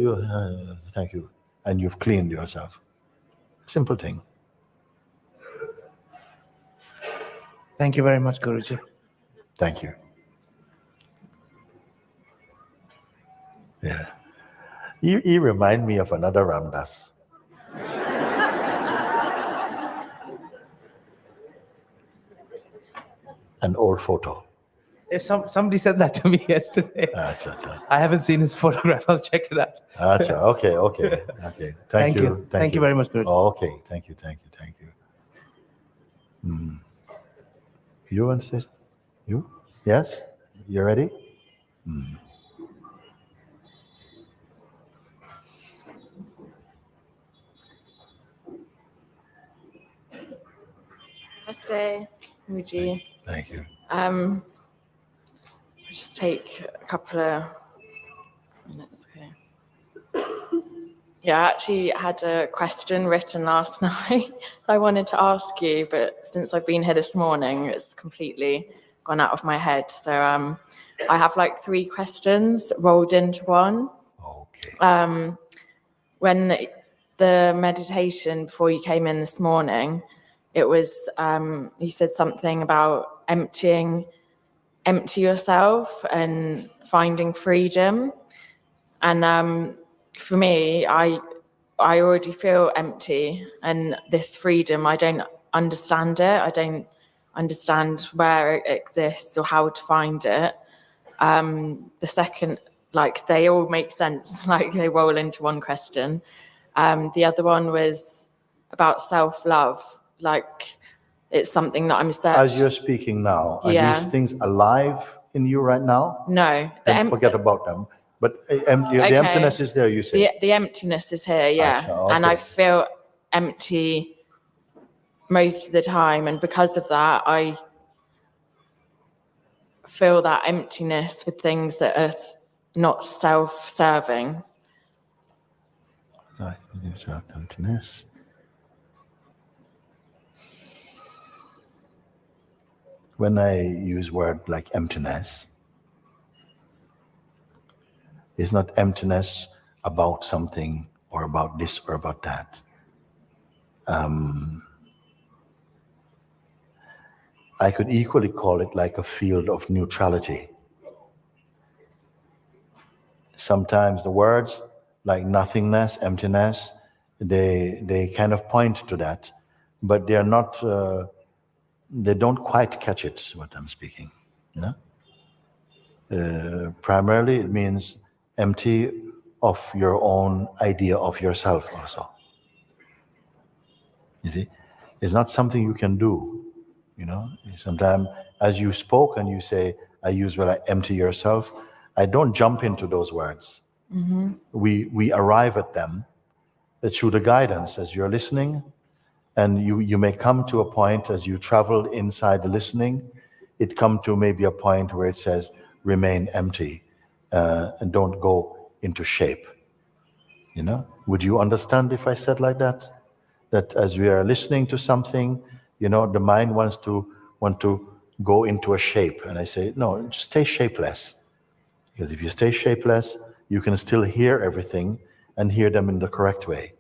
thank you. And you've cleaned yourself. Simple thing. Thank you very much, Guruji. Thank you. Yeah. You remind me of another Ramdas. An old photo. Somebody said that to me yesterday. I haven't seen his photograph. I'll check it out. Okay. Thank you. Thank you very much, Guruji. Oh, okay. Thank you. You want to say? You? Yes? You ready? Namaste, Mooji. Thank you. I'll just take a couple of minutes here. Yeah, I actually had a question written last night I wanted to ask you, but since I've been here this morning, it's completely gone out of my head. So I have like 3 questions rolled into one. Okay. When the meditation before you came in this morning, it was, you said something about empty yourself and finding freedom. And for me, I already feel empty, and this freedom, I don't understand it. I don't understand where it exists or how to find it. The second, like, they all make sense, like they roll into one question. The other one was about self-love, like it's something that I'm searching. As you're speaking now, are these things alive in you right now? No. Then forget about them. But the emptiness is there, you say? The emptiness is here, yeah. Okay. And I feel empty most of the time. And because of that, I feel that emptiness with things that are not self-serving. Right, emptiness. When I use word like emptiness, it's not emptiness about something or about this or about that. I could equally call it like a field of neutrality. Sometimes the words like nothingness, emptiness, they kind of point to that, but they're not, they don't quite catch it, what I'm speaking. No? Primarily it means empty of your own idea of yourself also. You see, it's not something you can do, you know. Sometimes as you spoke and you say, I use like empty yourself, I don't jump into those words. Mm-hmm. We arrive at them through the guidance as you're listening, and you may come to a point as you travel inside the listening, it come to maybe a point where it says, remain empty and don't go into shape. You know, would you understand if I said like that? That as we are listening to something, you know, the mind want to go into a shape, and I say, no, just stay shapeless. Because if you stay shapeless, you can still hear everything and hear them in the correct way.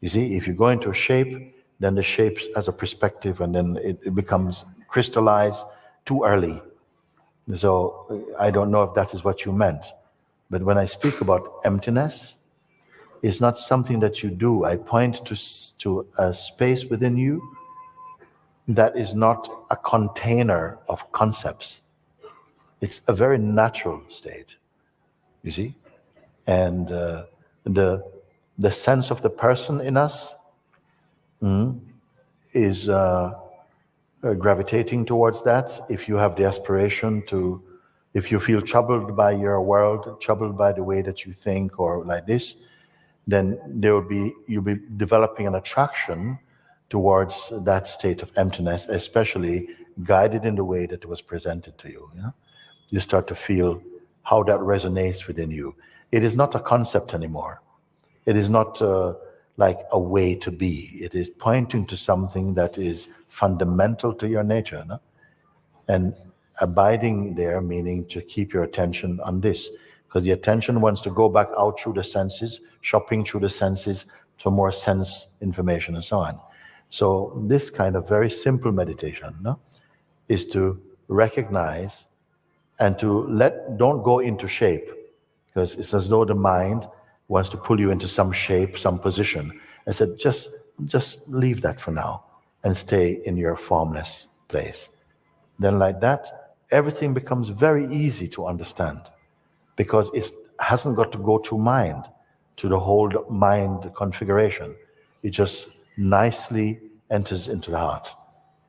You see, if you go into a shape, then the shape has a perspective, and then it becomes crystallized too early. So I don't know if that is what you meant. But when I speak about emptiness, it's not something that you do. I point to a space within you that is not a container of concepts. It's a very natural state, you see? And the sense of the person in us is gravitating towards that. If you have the aspiration to, if you feel troubled by your world, troubled by the way that you think or like this, then you'll be developing an attraction towards that state of emptiness, especially guided in the way that it was presented to you. You know? You start to feel how that resonates within you. It is not a concept anymore. It is not like a way to be. It is pointing to something that is fundamental to your nature. No? And abiding there, meaning to keep your attention on this. Because the attention wants to go back out through the senses, shopping through the senses for more sense information and so on. So this kind of very simple meditation, no, is to recognize and to don't go into shape, because it's as though the mind wants to pull you into some shape, some position. I said, just leave that for now and stay in your formless place. Then like that, everything becomes very easy to understand, because it hasn't got to go through mind, to the whole mind configuration. It just nicely enters into the heart.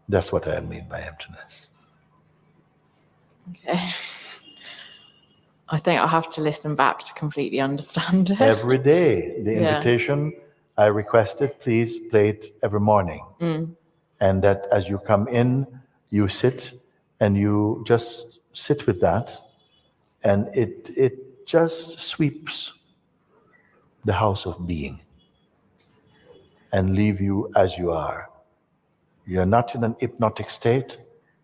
That's what I mean by emptiness. Okay. I think I'll have to listen back to completely understand it. Every day, the invitation I requested, please play it every morning. And that as you come in, you sit and you just sit with that, and it just sweeps the house of being and leave you as you are. You're not in an hypnotic state,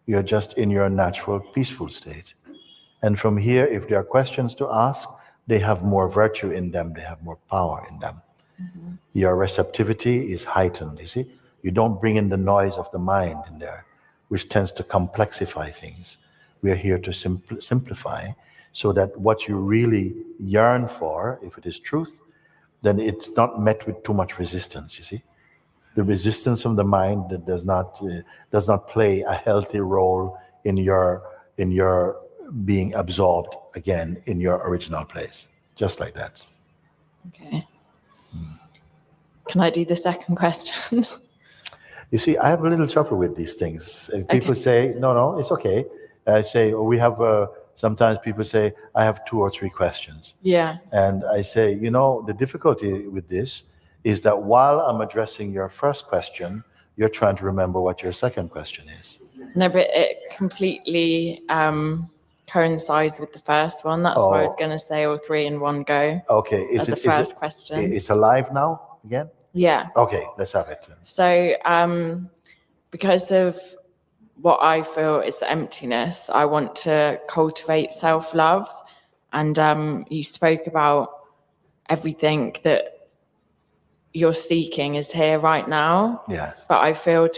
you're just in your natural peaceful state. And from here, if there are questions to ask, they have more virtue in them, they have more power in them. Mm-hmm. Your receptivity is heightened, you see? You don't bring in the noise of the mind in there, which tends to complexify things. We are here to simplify, so that what you really yearn for, if it is truth, then it's not met with too much resistance, you see? The resistance from the mind that does not play a healthy role in your being absorbed again in your original place, just like that. Okay. Can I do the second question? You see, I have a little trouble with these things. People say, no, it's okay. I say, we have, sometimes people say, I have 2 or 3 questions. Yeah. And I say, the difficulty with this is that while I'm addressing your first question, you're trying to remember what your second question is. No, but it completely coincides with the first one. That's why I was going to say all 3 in one go. Okay. Is the first question. It's alive now again? Yeah. Okay, let's have it then. So because of what I feel is the emptiness, I want to cultivate self-love. And you spoke about everything that you're seeking is here right now. Yes. But I feel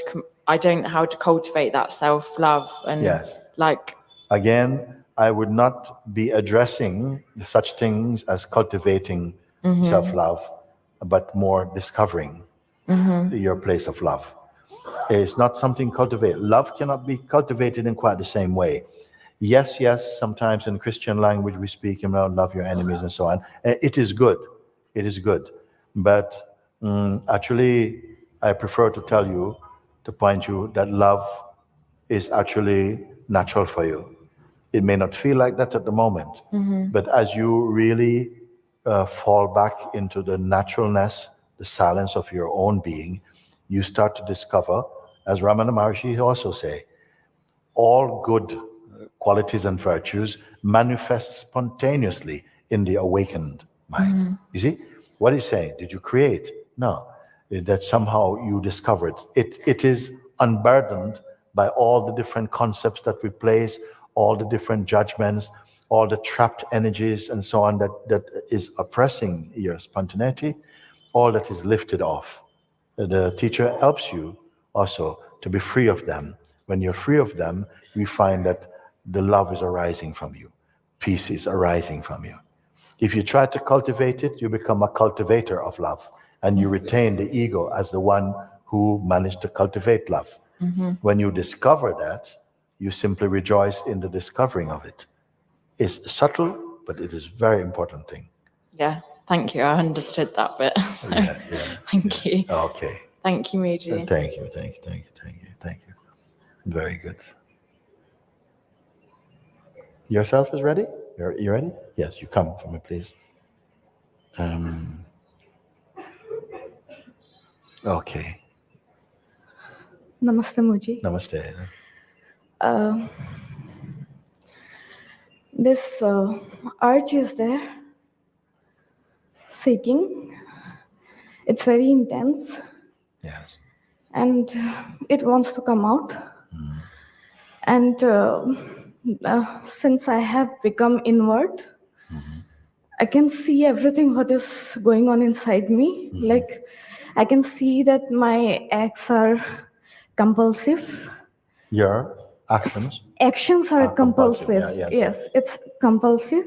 I don't know how to cultivate that self-love. And yes. like... Again, I would not be addressing such things as cultivating self-love, but more discovering your place of love. It's not something cultivated. Love cannot be cultivated in quite the same way. Yes, sometimes in Christian language we speak, love your enemies and so on. It is good. It is good. But actually, I prefer to point you that love is actually natural for you. It may not feel like that at the moment, but as you really fall back into the naturalness, the silence of your own being, you start to discover, as Ramana Maharshi also say, all good qualities and virtues manifest spontaneously in the awakened mind. You see, what he's saying, did you create? No, that somehow you discovered. It is unburdened by all the different concepts that we place, all the different judgments, all the trapped energies and so on that is oppressing your spontaneity, all that is lifted off. The teacher helps you also to be free of them. When you're free of them, we find that the love is arising from you. Peace is arising from you. If you try to cultivate it, you become a cultivator of love, and you retain the ego as the one who managed to cultivate love. When you discover that, you simply rejoice in the discovering of it. It's subtle, but it is a very important thing. Yeah, thank you. I understood that bit. So, thank you. Okay. Thank you, Mooji. Thank you. Very good. Yourself is ready? You ready? Yes, you come for me, please. Okay. Namaste, Mooji. Namaste. This urge is there, seeking, It's very intense. Yes. And it wants to come out. And since I have become inward, I can see everything what is going on inside me. Like, I can see that my acts are compulsive. Your actions? Actions are compulsive. Yeah, Yes, it's compulsive.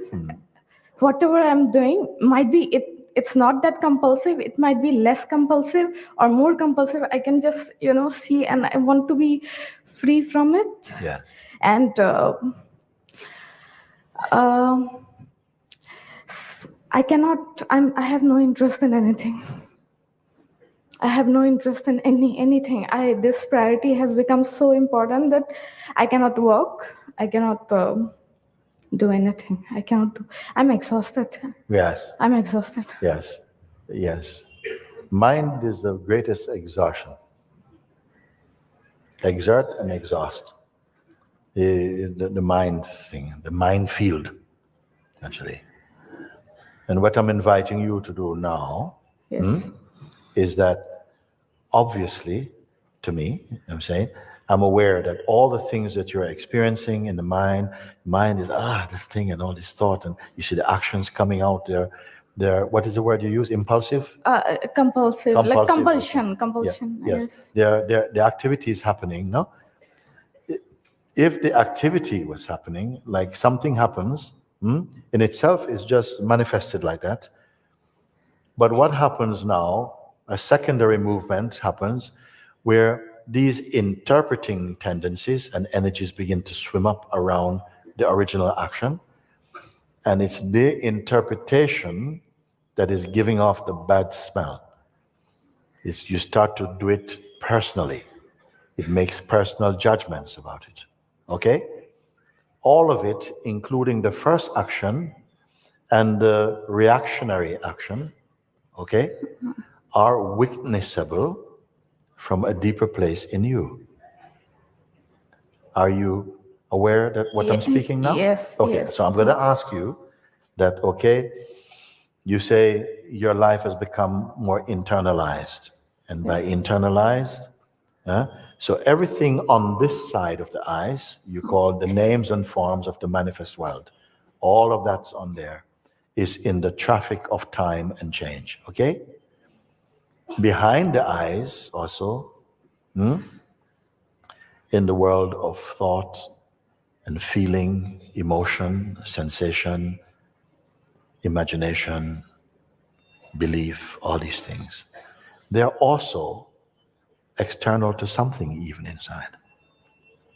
Whatever I'm doing might be it's not that compulsive. It might be less compulsive or more compulsive. I can just see, and I want to be free from it. Yes. And I cannot. I have no interest in anything. I have no interest in anything. This priority has become so important that I cannot work. I cannot do anything. I cannot do. I'm exhausted. Yes. I'm exhausted. Yes. Yes. Mind is the greatest exhaustion. Exert and exhaust. The mind thing, the mind field, actually. And what I'm inviting you to do now Yes. is that obviously, to me, I'm aware that all the things that you're experiencing in the mind is this thing and all this thought, and you see the actions coming out there. They're, what is the word you use? Impulsive? Compulsive. Like compulsion. Yes. Yes. The activity is happening, no? If the activity was happening, like something happens, in itself is just manifested like that. But what happens now, a secondary movement happens where these interpreting tendencies and energies begin to swim up around the original action. And it's the interpretation that is giving off the bad smell. You start to do it personally. It makes personal judgments about it. Okay? All of it, including the first action and the reactionary action, okay, are witnessable from a deeper place in you. Are you aware that what I'm speaking now? Yes. Okay, yes. so I'm going to ask you that, okay, you say your life has become more internalized. And by internalized, so everything on this side of the eyes, you call the names and forms of the manifest world. All of that's on there is in the traffic of time and change, okay? Behind the eyes also, in the world of thought and feeling, emotion, sensation, imagination, belief, all these things. They're also external to something even inside.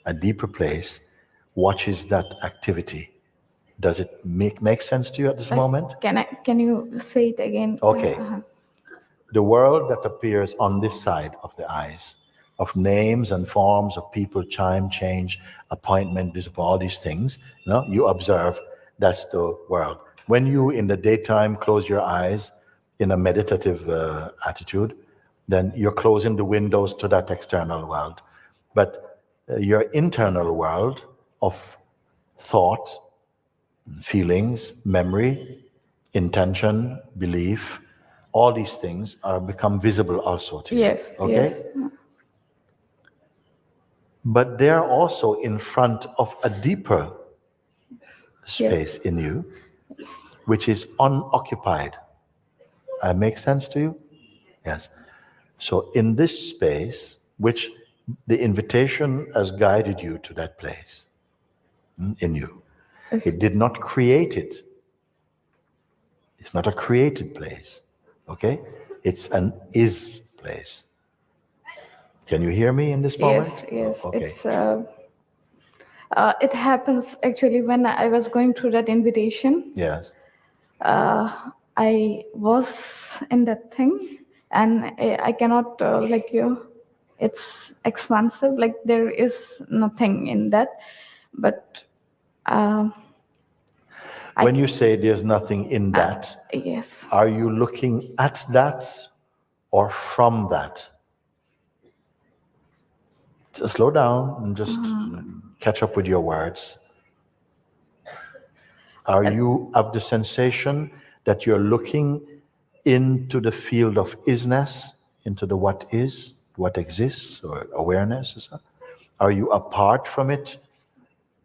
A deeper place watches that activity. Does it make sense to you at this moment? Can you say it again? Okay. The world that appears on this side of the eyes, of names and forms of people, time, change, appointment, all these things, you observe, that's the world. When you, in the daytime, close your eyes in a meditative attitude, then you're closing the windows to that external world. But your internal world of thought, feelings, memory, intention, belief, all these things are become visible also to you. Yes. Okay? Yes. But they're also in front of a deeper space in you, which is unoccupied. Makes sense to you? Yes. So in this space, which the invitation has guided you to that place in you. It did not create it. It's not a created place. Okay? It's an is place. Can you hear me in this moment? Yes. Okay. It's it happens actually when I was going through that invitation. Yes. I was in that thing, and I cannot it's expansive. Like there is nothing in that, but when you say there's nothing in that, yes. are you looking at that or from that? Just slow down and just catch up with your words. Are you of the sensation that you're looking into the field of isness, into the what is, what exists, or awareness? Are you apart from it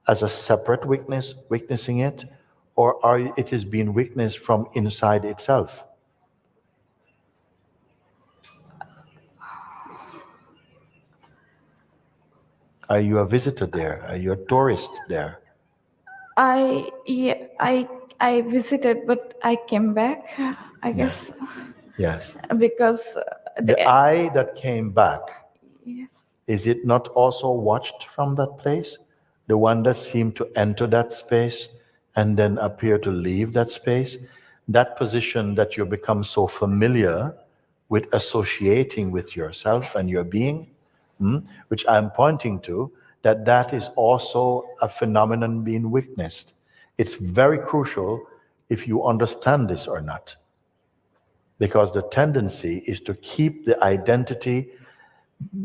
as a separate witness, witnessing it, or it is being witnessed from inside itself? Are you a visitor there? Are you a tourist there? I visited, but I came back, I guess. Yes. Because The I that came back, yes. is it not also watched from that place? The one that seemed to enter that space and then appear to leave that space? That position that you become so familiar with associating with yourself and your being, which I'm pointing to, that is also a phenomenon being witnessed. It's very crucial if you understand this or not. Because the tendency is to keep the identity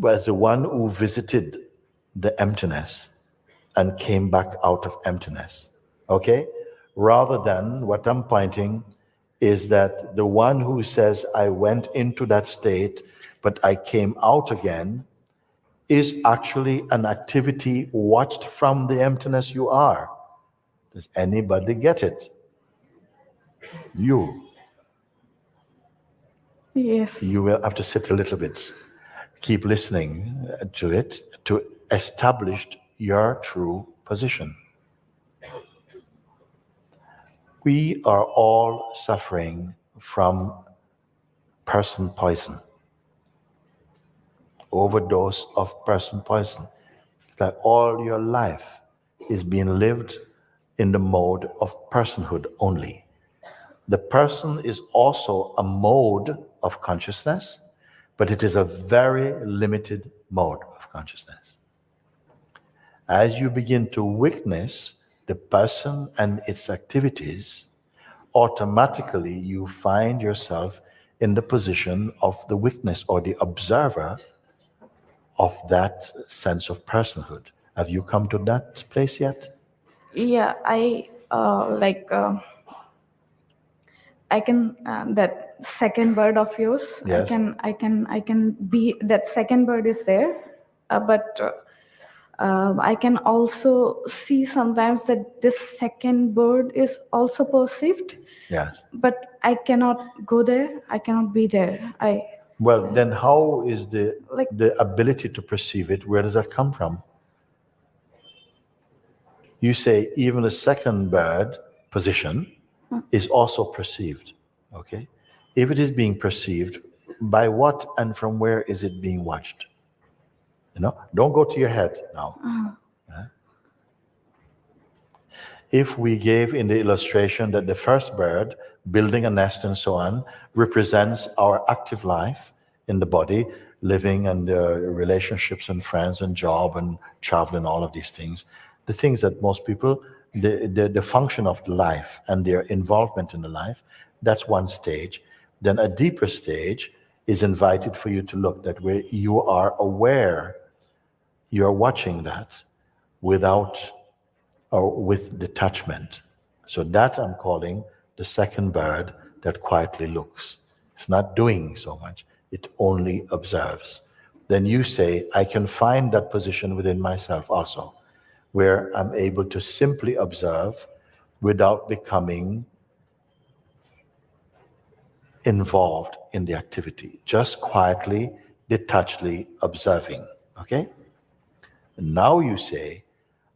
as the one who visited the emptiness and came back out of emptiness. Okay? Rather than what I'm pointing is that the one who says, I went into that state, but I came out again, is actually an activity watched from the emptiness you are. Does anybody get it? You. Yes. You will have to sit a little bit. Keep listening to it to establish your true position. We are all suffering from person poison, overdose of person poison. That all your life is being lived in the mode of personhood only. The person is also a mode of consciousness, but it is a very limited mode of consciousness. As you begin to witness the person and its activities, automatically you find yourself in the position of the witness or the observer of that sense of personhood. Have you come to that place yet? Yeah, I can that second bird of yours. Yes. I can be that second bird is there, but I can also see sometimes that this second bird is also perceived. Yes. But I cannot go there. I cannot be there. Well, then how is the Like- ability to perceive it, where does that come from? You say even the second bird position is also perceived, okay? If it is being perceived, by what and from where is it being watched? You know, don't go to your head now. If we gave in the illustration that the first bird, building a nest and so on, represents our active life in the body, living and relationships and friends and job and travel and all of these things, the things that most people, the function of the life and their involvement in the life, that's one stage. Then a deeper stage is invited for you to look that where you are aware, you're watching that without or with detachment. So that I'm calling the second bird that quietly looks. It's not doing so much, it only observes. Then you say, I can find that position within myself also, where I'm able to simply observe without becoming involved in the activity, just quietly, detachedly observing. Okay? Now you say,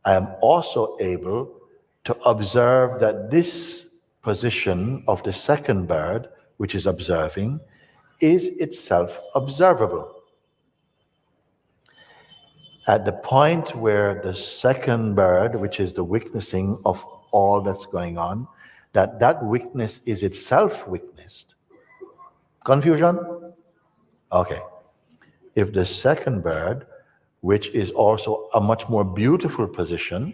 I am also able to observe that this position of the second bird, which is observing, is itself observable. At the point where the second bird, which is the witnessing of all that's going on, that witness is itself witnessed. Confusion? Okay. If the second bird, which is also a much more beautiful position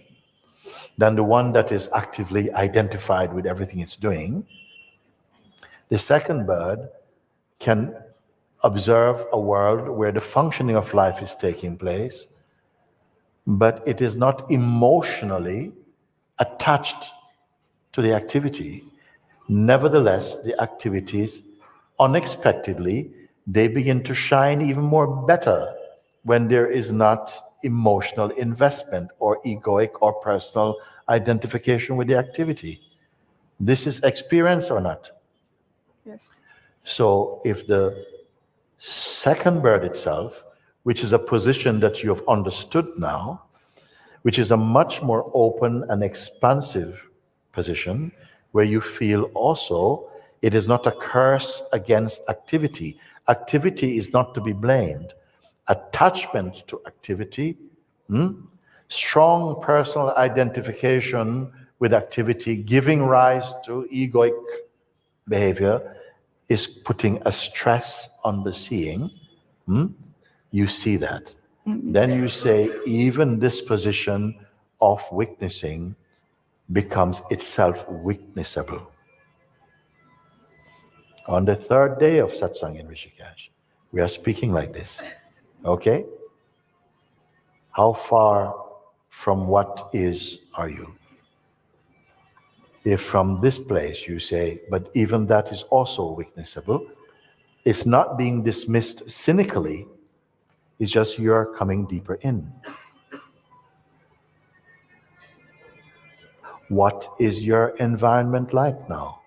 than the one that is actively identified with everything it's doing, the second bird can observe a world where the functioning of life is taking place, but it is not emotionally attached to the activity. Nevertheless, the activities unexpectedly, they begin to shine even more better when there is not emotional investment or egoic or personal identification with the activity. This is experience or not? Yes. So if the second bird itself, which is a position that you have understood now, which is a much more open and expansive position, where you feel also it is not a curse against activity. Activity is not to be blamed. Attachment to activity, strong personal identification with activity, giving rise to egoic behavior, is putting a stress on the seeing. You see that. Then you say, even this position of witnessing becomes itself witnessable. On the third day of satsang in Rishikesh, we are speaking like this. Okay? How far from what is are you? If from this place you say, but even that is also witnessable, it's not being dismissed cynically, it's just you're coming deeper in. What is your environment like now?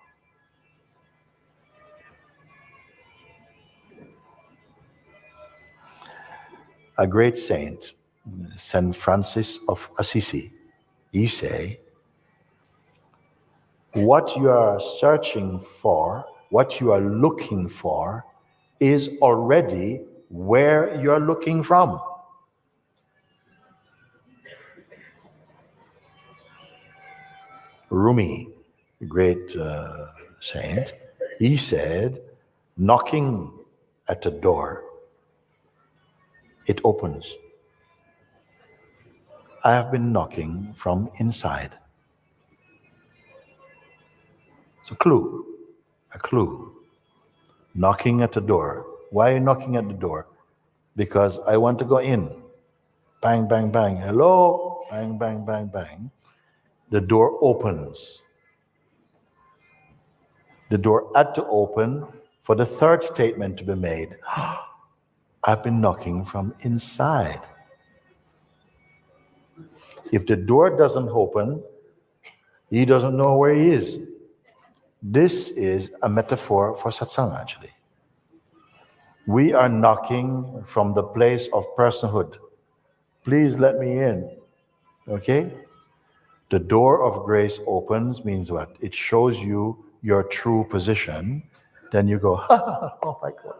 A great saint, Saint Francis of Assisi, he say, what you are searching for, what you are looking for, is already where you're looking from. Rumi, a great saint, he said, knocking at a door, it opens. I have been knocking from inside. It's a clue. Knocking at the door. Why are you knocking at the door? Because I want to go in. Bang, bang, bang. Hello? Bang, bang, bang, bang. The door opens. The door had to open for the third statement to be made. I've been knocking from inside. If the door doesn't open, he doesn't know where he is. This is a metaphor for satsang, actually. We are knocking from the place of personhood. Please let me in. Okay? The door of grace opens means what? It shows you your true position. Then you go, ha, ha, ha, oh my God.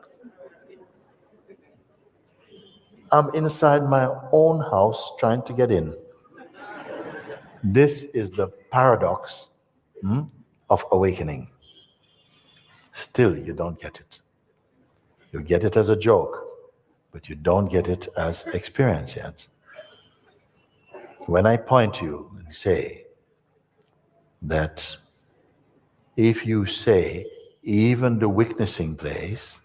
I'm inside my own house trying to get in. This is the paradox of awakening. Still, you don't get it. You get it as a joke, but you don't get it as experience yet. When I point to you and say that if you say even the witnessing place,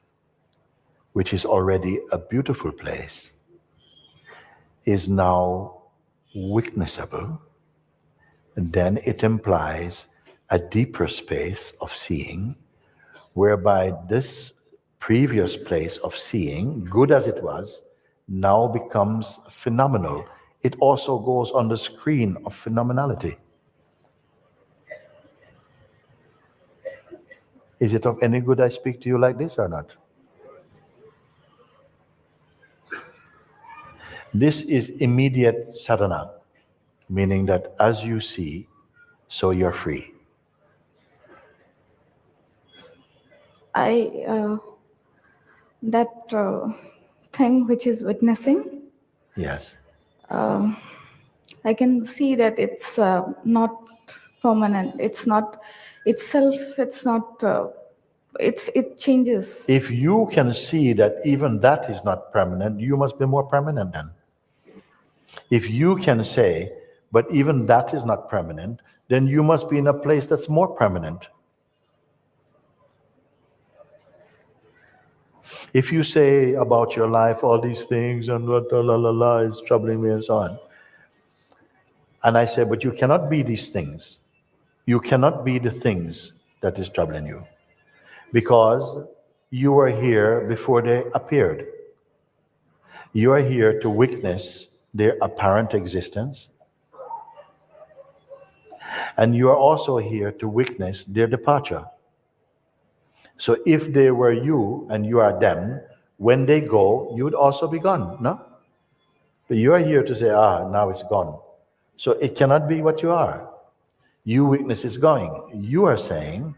which is already a beautiful place, is now witnessable, then it implies a deeper space of seeing, whereby this previous place of seeing, good as it was, now becomes phenomenal. It also goes on the screen of phenomenality. Is it of any good I speak to you like this or not? This is immediate sadhana, meaning that as you see, so you're free. That thing which is witnessing, Yes. I can see that it's not permanent. It's not itself. It's not. It changes. If you can see that even that is not permanent, you must be more permanent then. If you can say, but even that is not permanent, then you must be in a place that's more permanent. If you say about your life all these things and what la la la is troubling me and so on, and I say, but you cannot be these things. You cannot be the things that is troubling you. Because you were here before they appeared. You are here to witness their apparent existence, and you are also here to witness their departure. So if they were you and you are them, when they go, you would also be gone, no? But you are here to say, now it's gone. So it cannot be what you are. You witness it's going. You are saying,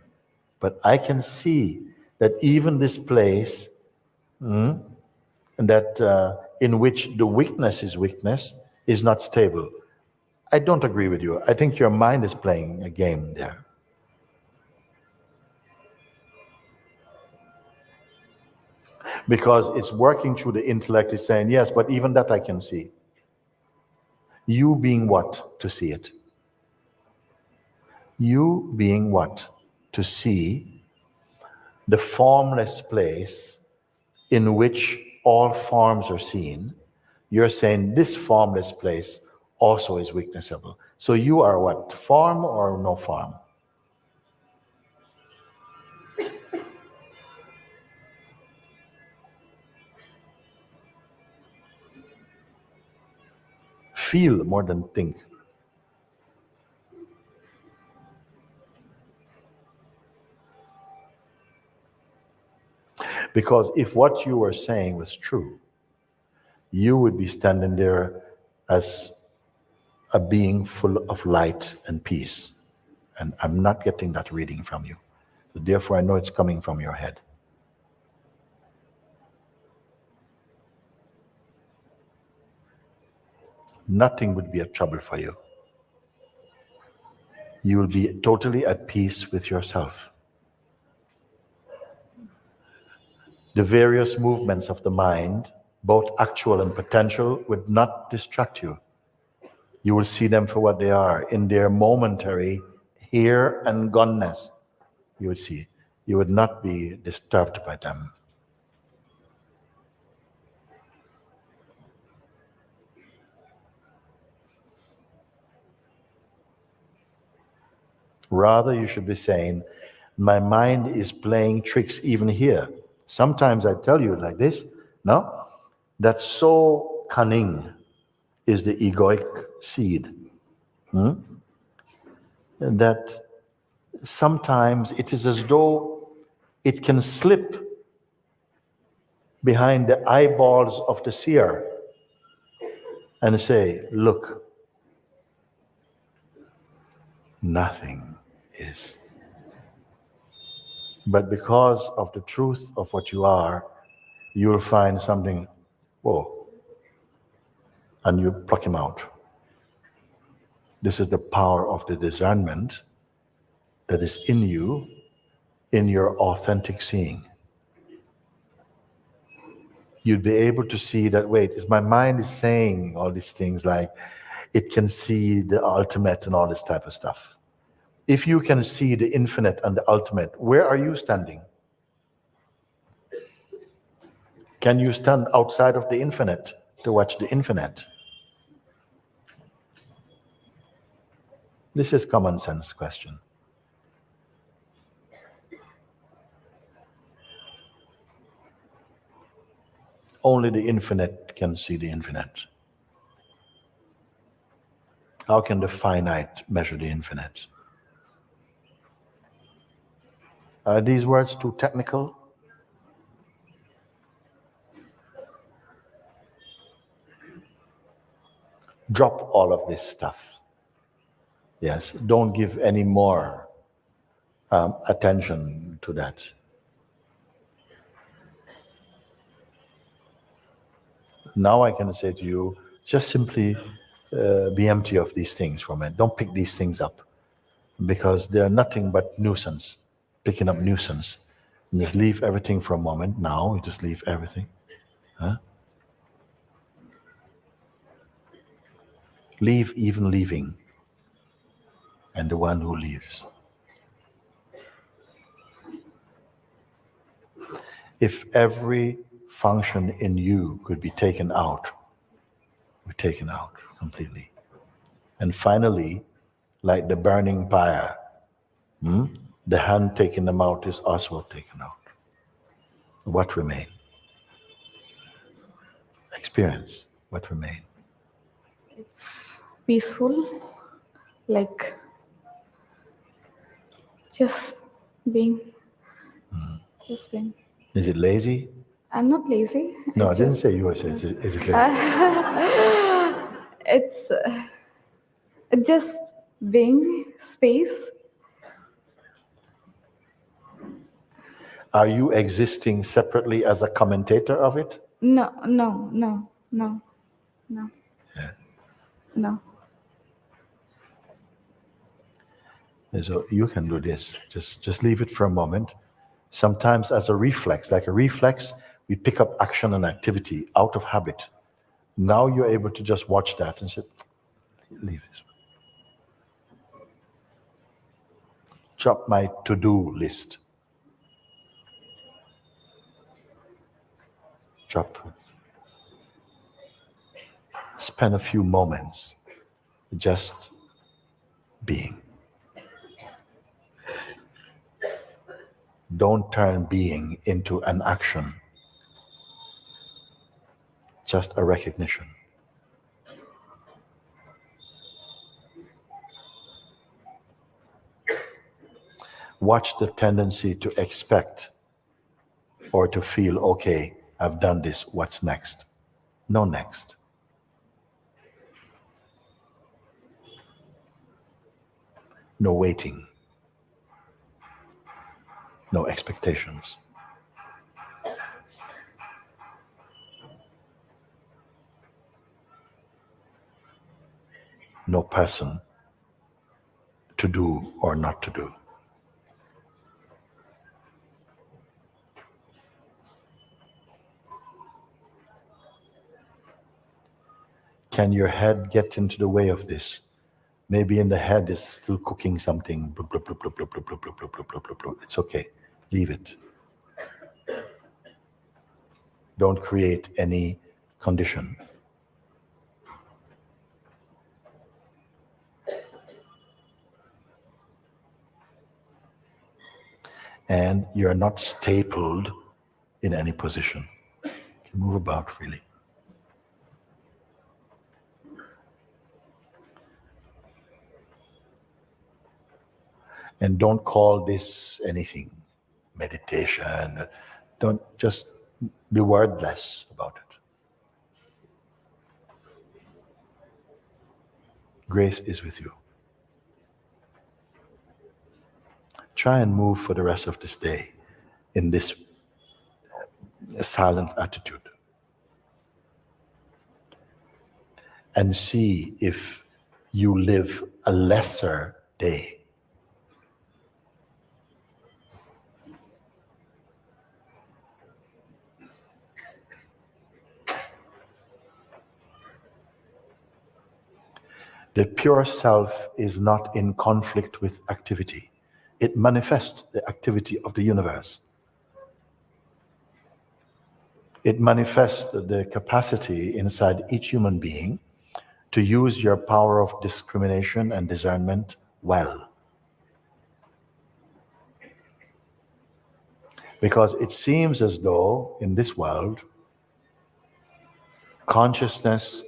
but I can see that even this place that in which the weakness is weakness is not stable. I don't agree with you. I think your mind is playing a game there. Because it's working through the intellect, is saying, yes, but even that I can see. You being what? To see it. You being what? To see the formless place in which all forms are seen. You're saying this formless place also is witnessable. So you are what? Form or no form? Feel more than think. Because if what you were saying was true, you would be standing there as a being full of light and peace. And I'm not getting that reading from you. So therefore, I know it's coming from your head. Nothing would be a trouble for you. You will be totally at peace with yourself. The various movements of the mind, both actual and potential, would not distract you. You will see them for what they are, in their momentary here and goneness. You would see. You would not be disturbed by them. Rather, you should be saying, my mind is playing tricks even here. Sometimes I tell you like this, no? That so cunning is the egoic seed. That sometimes it is as though it can slip behind the eyeballs of the seer and say, look, nothing is. But because of the truth of what you are, you'll find something, whoa, and you pluck him out. This is the power of the discernment that is in you, in your authentic seeing. You'd be able to see that, wait, is my mind is saying all these things like it can see the ultimate and all this type of stuff. If you can see the infinite and the ultimate, where are you standing? Can you stand outside of the infinite to watch the infinite? This is common sense question. Only the infinite can see the infinite. How can the finite measure the infinite? Are these words too technical? Drop all of this stuff. Yes, don't give any more attention to that. Now I can say to you, just simply be empty of these things for a minute. Don't pick these things up because they're nothing but nuisance, picking up nuisance. And just leave everything for a moment. Now, you just leave everything. Huh? Leave even leaving and the one who leaves. If every function in you could be taken out completely. And finally, like the burning pyre, the hand taking them out is also taken out. What remain? Experience. What remain? It's peaceful, like just being, just being. Is it lazy? I'm not lazy. No, I It's didn't just, say you were saying. Is it lazy? it's just being space. Are you existing separately as a commentator of it? No. Yeah. No. And so you can do this. Just leave it for a moment. Sometimes as a reflex, we pick up action and activity out of habit. Now you're able to just watch that and say, leave this. Drop my to-do list. Drop. Spend a few moments just being. Don't turn being into an action. Just a recognition. Watch the tendency to expect or to feel, okay, I've done this, what's next? No next. No waiting. No expectations. No person to do or not to do. Can your head get into the way of this? Maybe in the head is still cooking something. It's okay. Leave it. Don't create any condition. And you're not stapled in any position. You can move about freely. And don't call this anything. Meditation. Don't just be wordless about it. Grace is with you. Try and move for the rest of this day in this silent attitude. And see if you live a lesser day. The pure self is not in conflict with activity. It manifests the activity of the universe. It manifests the capacity inside each human being to use your power of discrimination and discernment well. Because it seems as though in this world, consciousness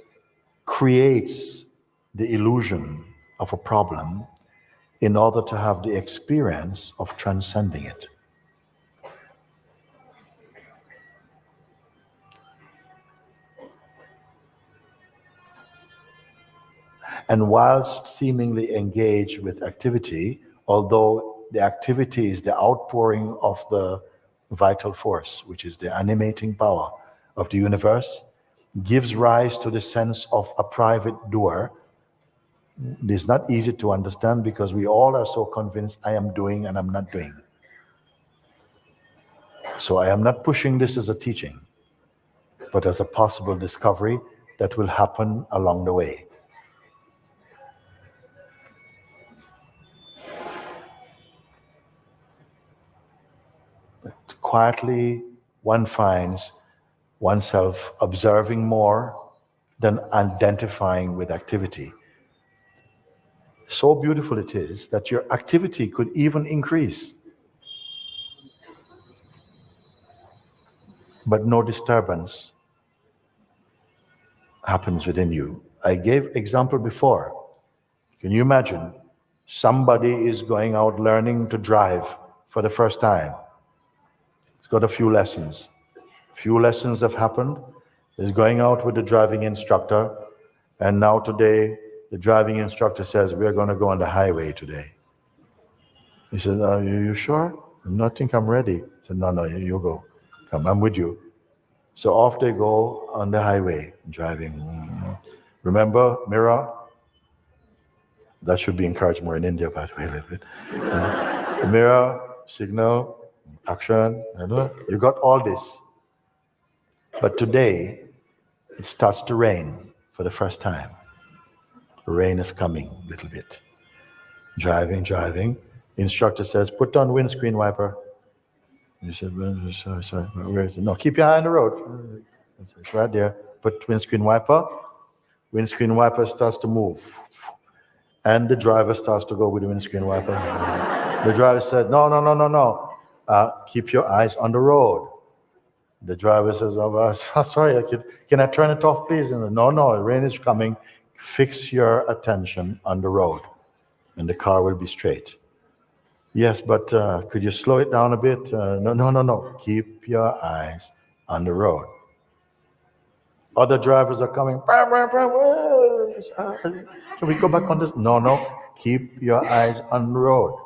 creates the illusion of a problem in order to have the experience of transcending it. And whilst seemingly engaged with activity, although the activity is the outpouring of the vital force, which is the animating power of the universe, gives rise to the sense of a private doer. It is not easy to understand because we all are so convinced I am doing and I'm not doing. So I am not pushing this as a teaching, but as a possible discovery that will happen along the way. But quietly, one finds oneself observing more than identifying with activity. So beautiful it is that your activity could even increase. but no disturbance happens within you. I gave example before. Can you imagine somebody is going out learning to drive for the first time? He's got a few lessons. Few lessons have happened. He's going out with the driving instructor, and now today the driving instructor says, we're going to go on the highway today. He says, are you sure? I think I'm ready. I said, no, you go. Come, I'm with you. So off they go on the highway, driving. Remember, mirror? That should be encouraged more in India, by the way, a little bit. Mirror, signal, action, you got all this. But today, it starts to rain for the first time. The rain is coming a little bit. Driving. Instructor says, put on windscreen wiper. You said, sorry, where is it? No, keep your eye on the road. It's right there. Put windscreen wiper. Windscreen wiper starts to move. And the driver starts to go with the windscreen wiper. The driver said, no. Keep your eyes on the road. The driver says, sorry, can I turn it off, please? And no, rain is coming. Fix your attention on the road, and the car will be straight. Yes, but could you slow it down a bit? No. Keep your eyes on the road. Other drivers are coming. Can we go back on this? No. Keep your eyes on the road.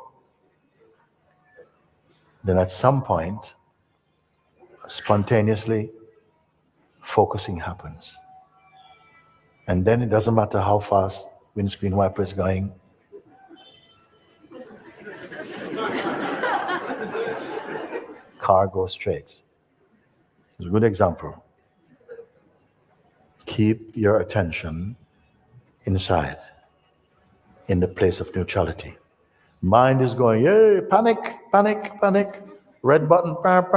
Then at some point, spontaneously, focusing happens. And then it doesn't matter how fast windscreen wiper is going. Car goes straight. It's a good example. Keep your attention inside, in the place of neutrality. Mind is going, yay, panic. Red button, pap.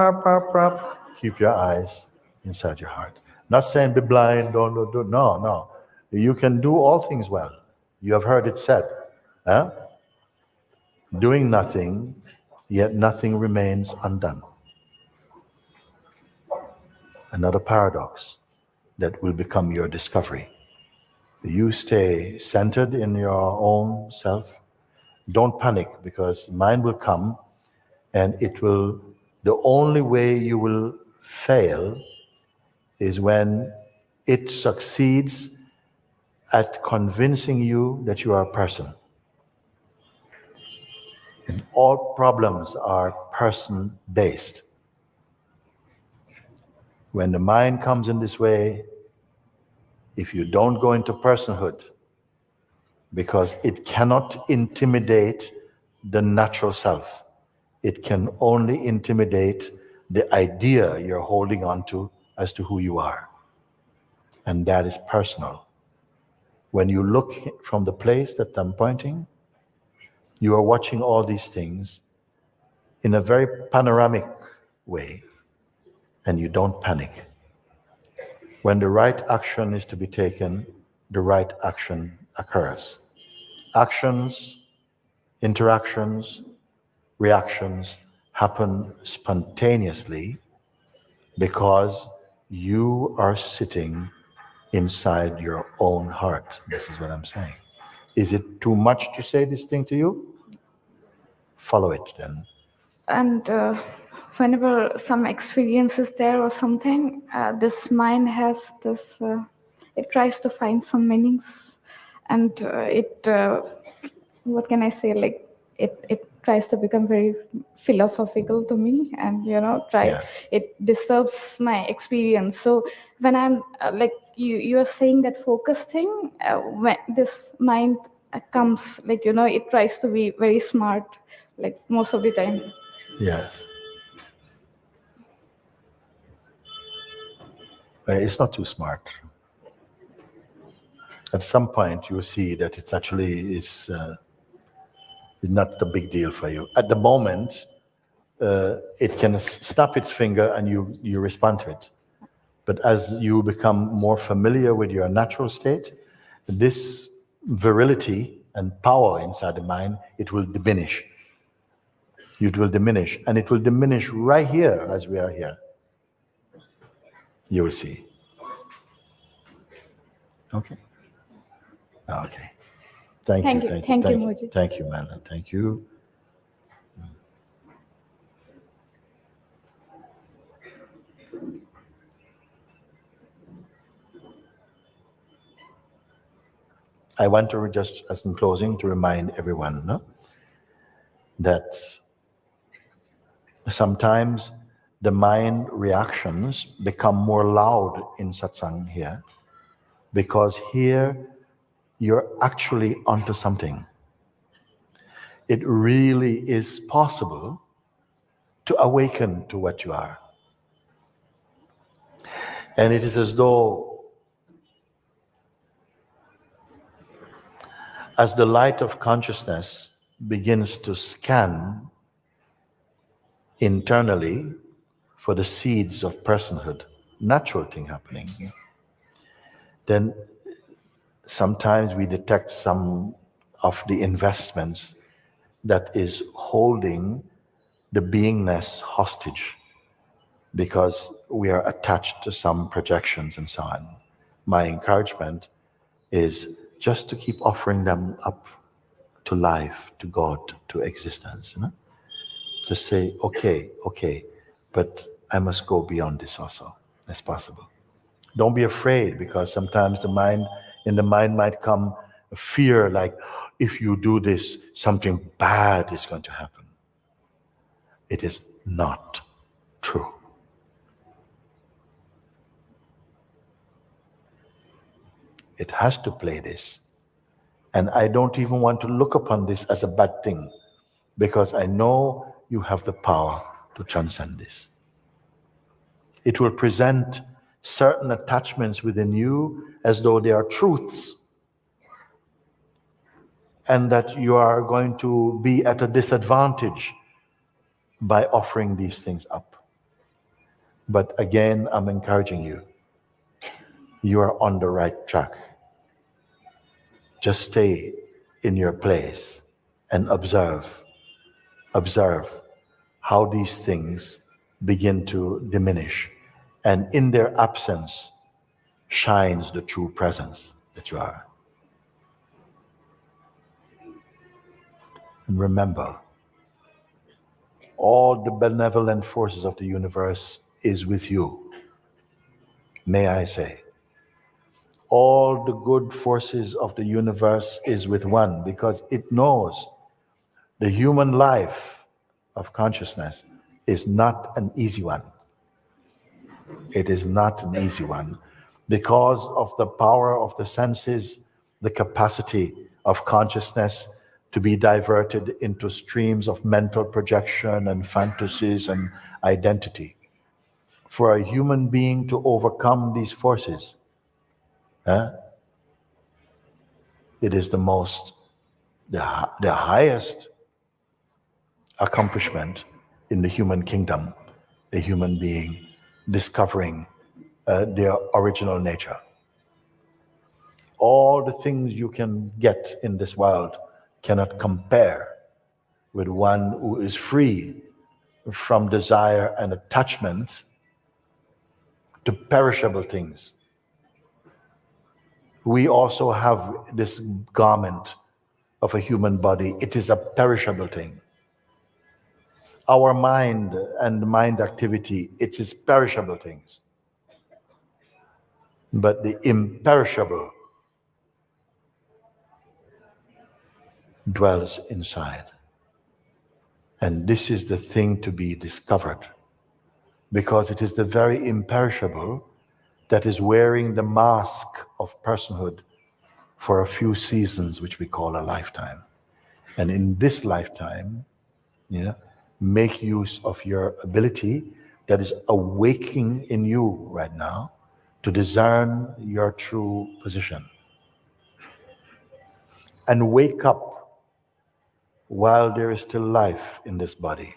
Keep your eyes inside your heart. Not saying be blind, don't. No. You can do all things well. You have heard it said. Doing nothing, yet nothing remains undone. Another paradox that will become your discovery. You stay centered in your own self. Don't panic, because mind will come, and the only way you will fail is when it succeeds at convincing you that you are a person. And all problems are person-based. When the mind comes in this way, if you don't go into personhood, because it cannot intimidate the natural self, it can only intimidate the idea you're holding on to as to who you are. And that is personal. When you look from the place that I'm pointing, you are watching all these things in a very panoramic way, and you don't panic. When the right action is to be taken, the right action occurs. Actions, interactions, reactions happen spontaneously because you are sitting inside your own heart. This is what I'm saying. Is it too much to say this thing to you? Follow it then. And whenever some experience is there or something, this mind has this, it tries to find some meanings, and what can I say, like it tries to become very philosophical to me, and it disturbs my experience. So when I'm like you are saying that focus thing, when this mind comes, like it tries to be very smart, like most of the time. Yes. It's not too smart. At some point, you will see that it's actually is not the big deal for you. At the moment, it can snap its finger and you respond to it. But as you become more familiar with your natural state, this virility and power inside the mind, it will diminish. It will diminish, and it will diminish right here as we are here. You will see. Okay. Okay. Thank you. Thank you, Mooji. Thank you, Mala. Thank you. I want to just, as in closing, to remind everyone, no, that sometimes the mind reactions become more loud in satsang here, because here you're actually onto something. It really is possible to awaken to what you are. And it is as though, as the light of consciousness begins to scan internally for the seeds of personhood, natural thing happening, then sometimes we detect some of the investments that is holding the beingness hostage, because we are attached to some projections and so on. My encouragement is just to keep offering them up to life, to God, to existence. You know? Just say, okay, but I must go beyond this also, as possible. Don't be afraid, because sometimes in the mind might come a fear, like, if you do this, something bad is going to happen. It is not true. It has to play this. And I don't even want to look upon this as a bad thing, because I know you have the power to transcend this. It will present certain attachments within you as though they are truths, and that you are going to be at a disadvantage by offering these things up. But again, I'm encouraging you. You are on the right track. Just stay in your place and observe how these things begin to diminish. And in their absence shines the true presence that you are. And remember, all the benevolent forces of the universe is with you. May I say, all the good forces of the universe is with one, because it knows the human life of consciousness is not an easy one. It is not an easy one, because of the power of the senses, the capacity of consciousness to be diverted into streams of mental projection and fantasies and identity. For a human being to overcome these forces, it is the highest accomplishment in the human kingdom, a human being discovering their original nature. All the things you can get in this world cannot compare with one who is free from desire and attachment to perishable things. We also have this garment of a human body. It is a perishable thing. Our mind and mind activity, it is perishable things. But the imperishable dwells inside. And this is the thing to be discovered, because it is the very imperishable that is wearing the mask of personhood for a few seasons, which we call a lifetime. And in this lifetime, make use of your ability that is awaking in you right now to discern your true position. And wake up while there is still life in this body,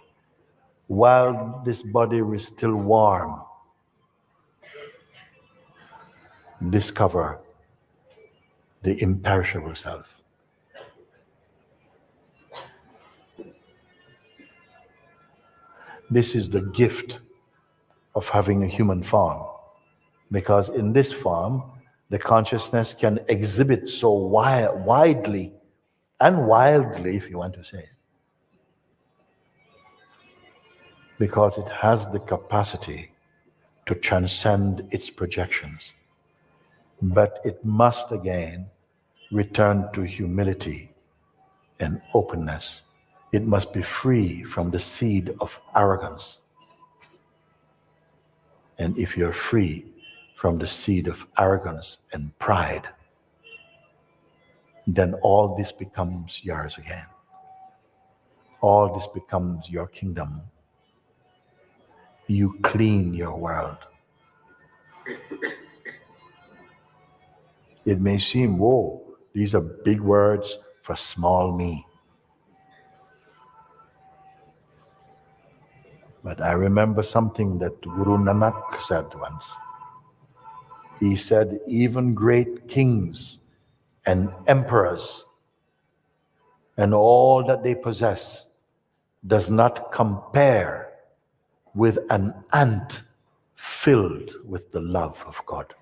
while this body is still warm. Discover the imperishable self. This is the gift of having a human form. Because in this form, the consciousness can exhibit so widely and wildly, if you want to say it, because it has the capacity to transcend its projections. But it must again return to humility and openness. It must be free from the seed of arrogance. And if you're free from the seed of arrogance and pride, then all this becomes yours again. All this becomes your kingdom. You clean your world. It may seem, whoa, these are big words for small me. But I remember something that Guru Nanak said once. He said, even great kings and emperors and all that they possess does not compare with an ant filled with the love of God.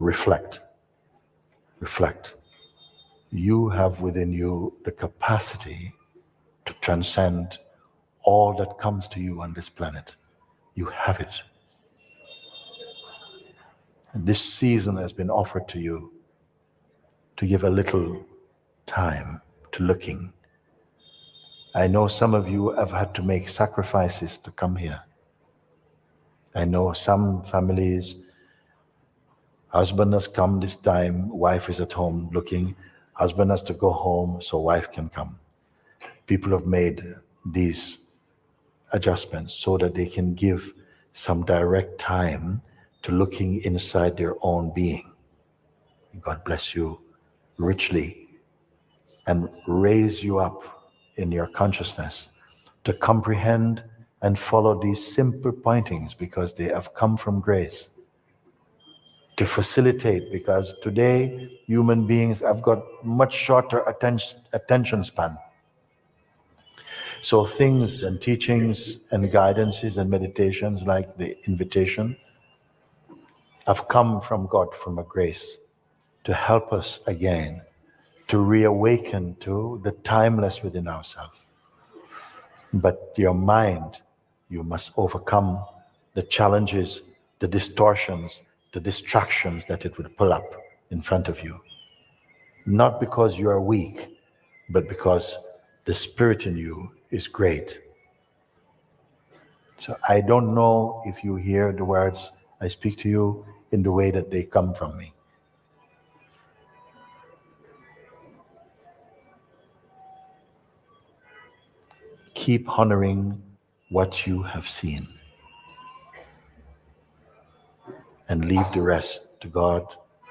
Reflect. Reflect. You have within you the capacity to transcend all that comes to you on this planet. You have it. And this season has been offered to you to give a little time to looking. I know some of you have had to make sacrifices to come here. I know some families, husband has come this time, wife is at home looking, husband has to go home so wife can come. People have made these adjustments so that they can give some direct time to looking inside their own being. God bless you richly and raise you up in your consciousness to comprehend and follow these simple pointings because they have come from grace. To facilitate, because today human beings have got much shorter attention span. So things and teachings and guidances and meditations like the invitation have come from God, from a grace, to help us again to reawaken to the timeless within ourselves. But your mind, you must overcome the challenges, the distortions, the distractions that it would pull up in front of you. Not because you are weak, but because the spirit in you is great. So I don't know if you hear the words I speak to you in the way that they come from me. Keep honoring what you have seen and leave the rest to God,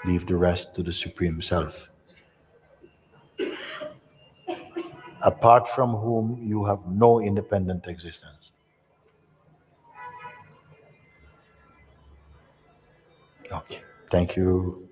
leave the rest to the Supreme Self, apart from whom you have no independent existence. Okay, thank you.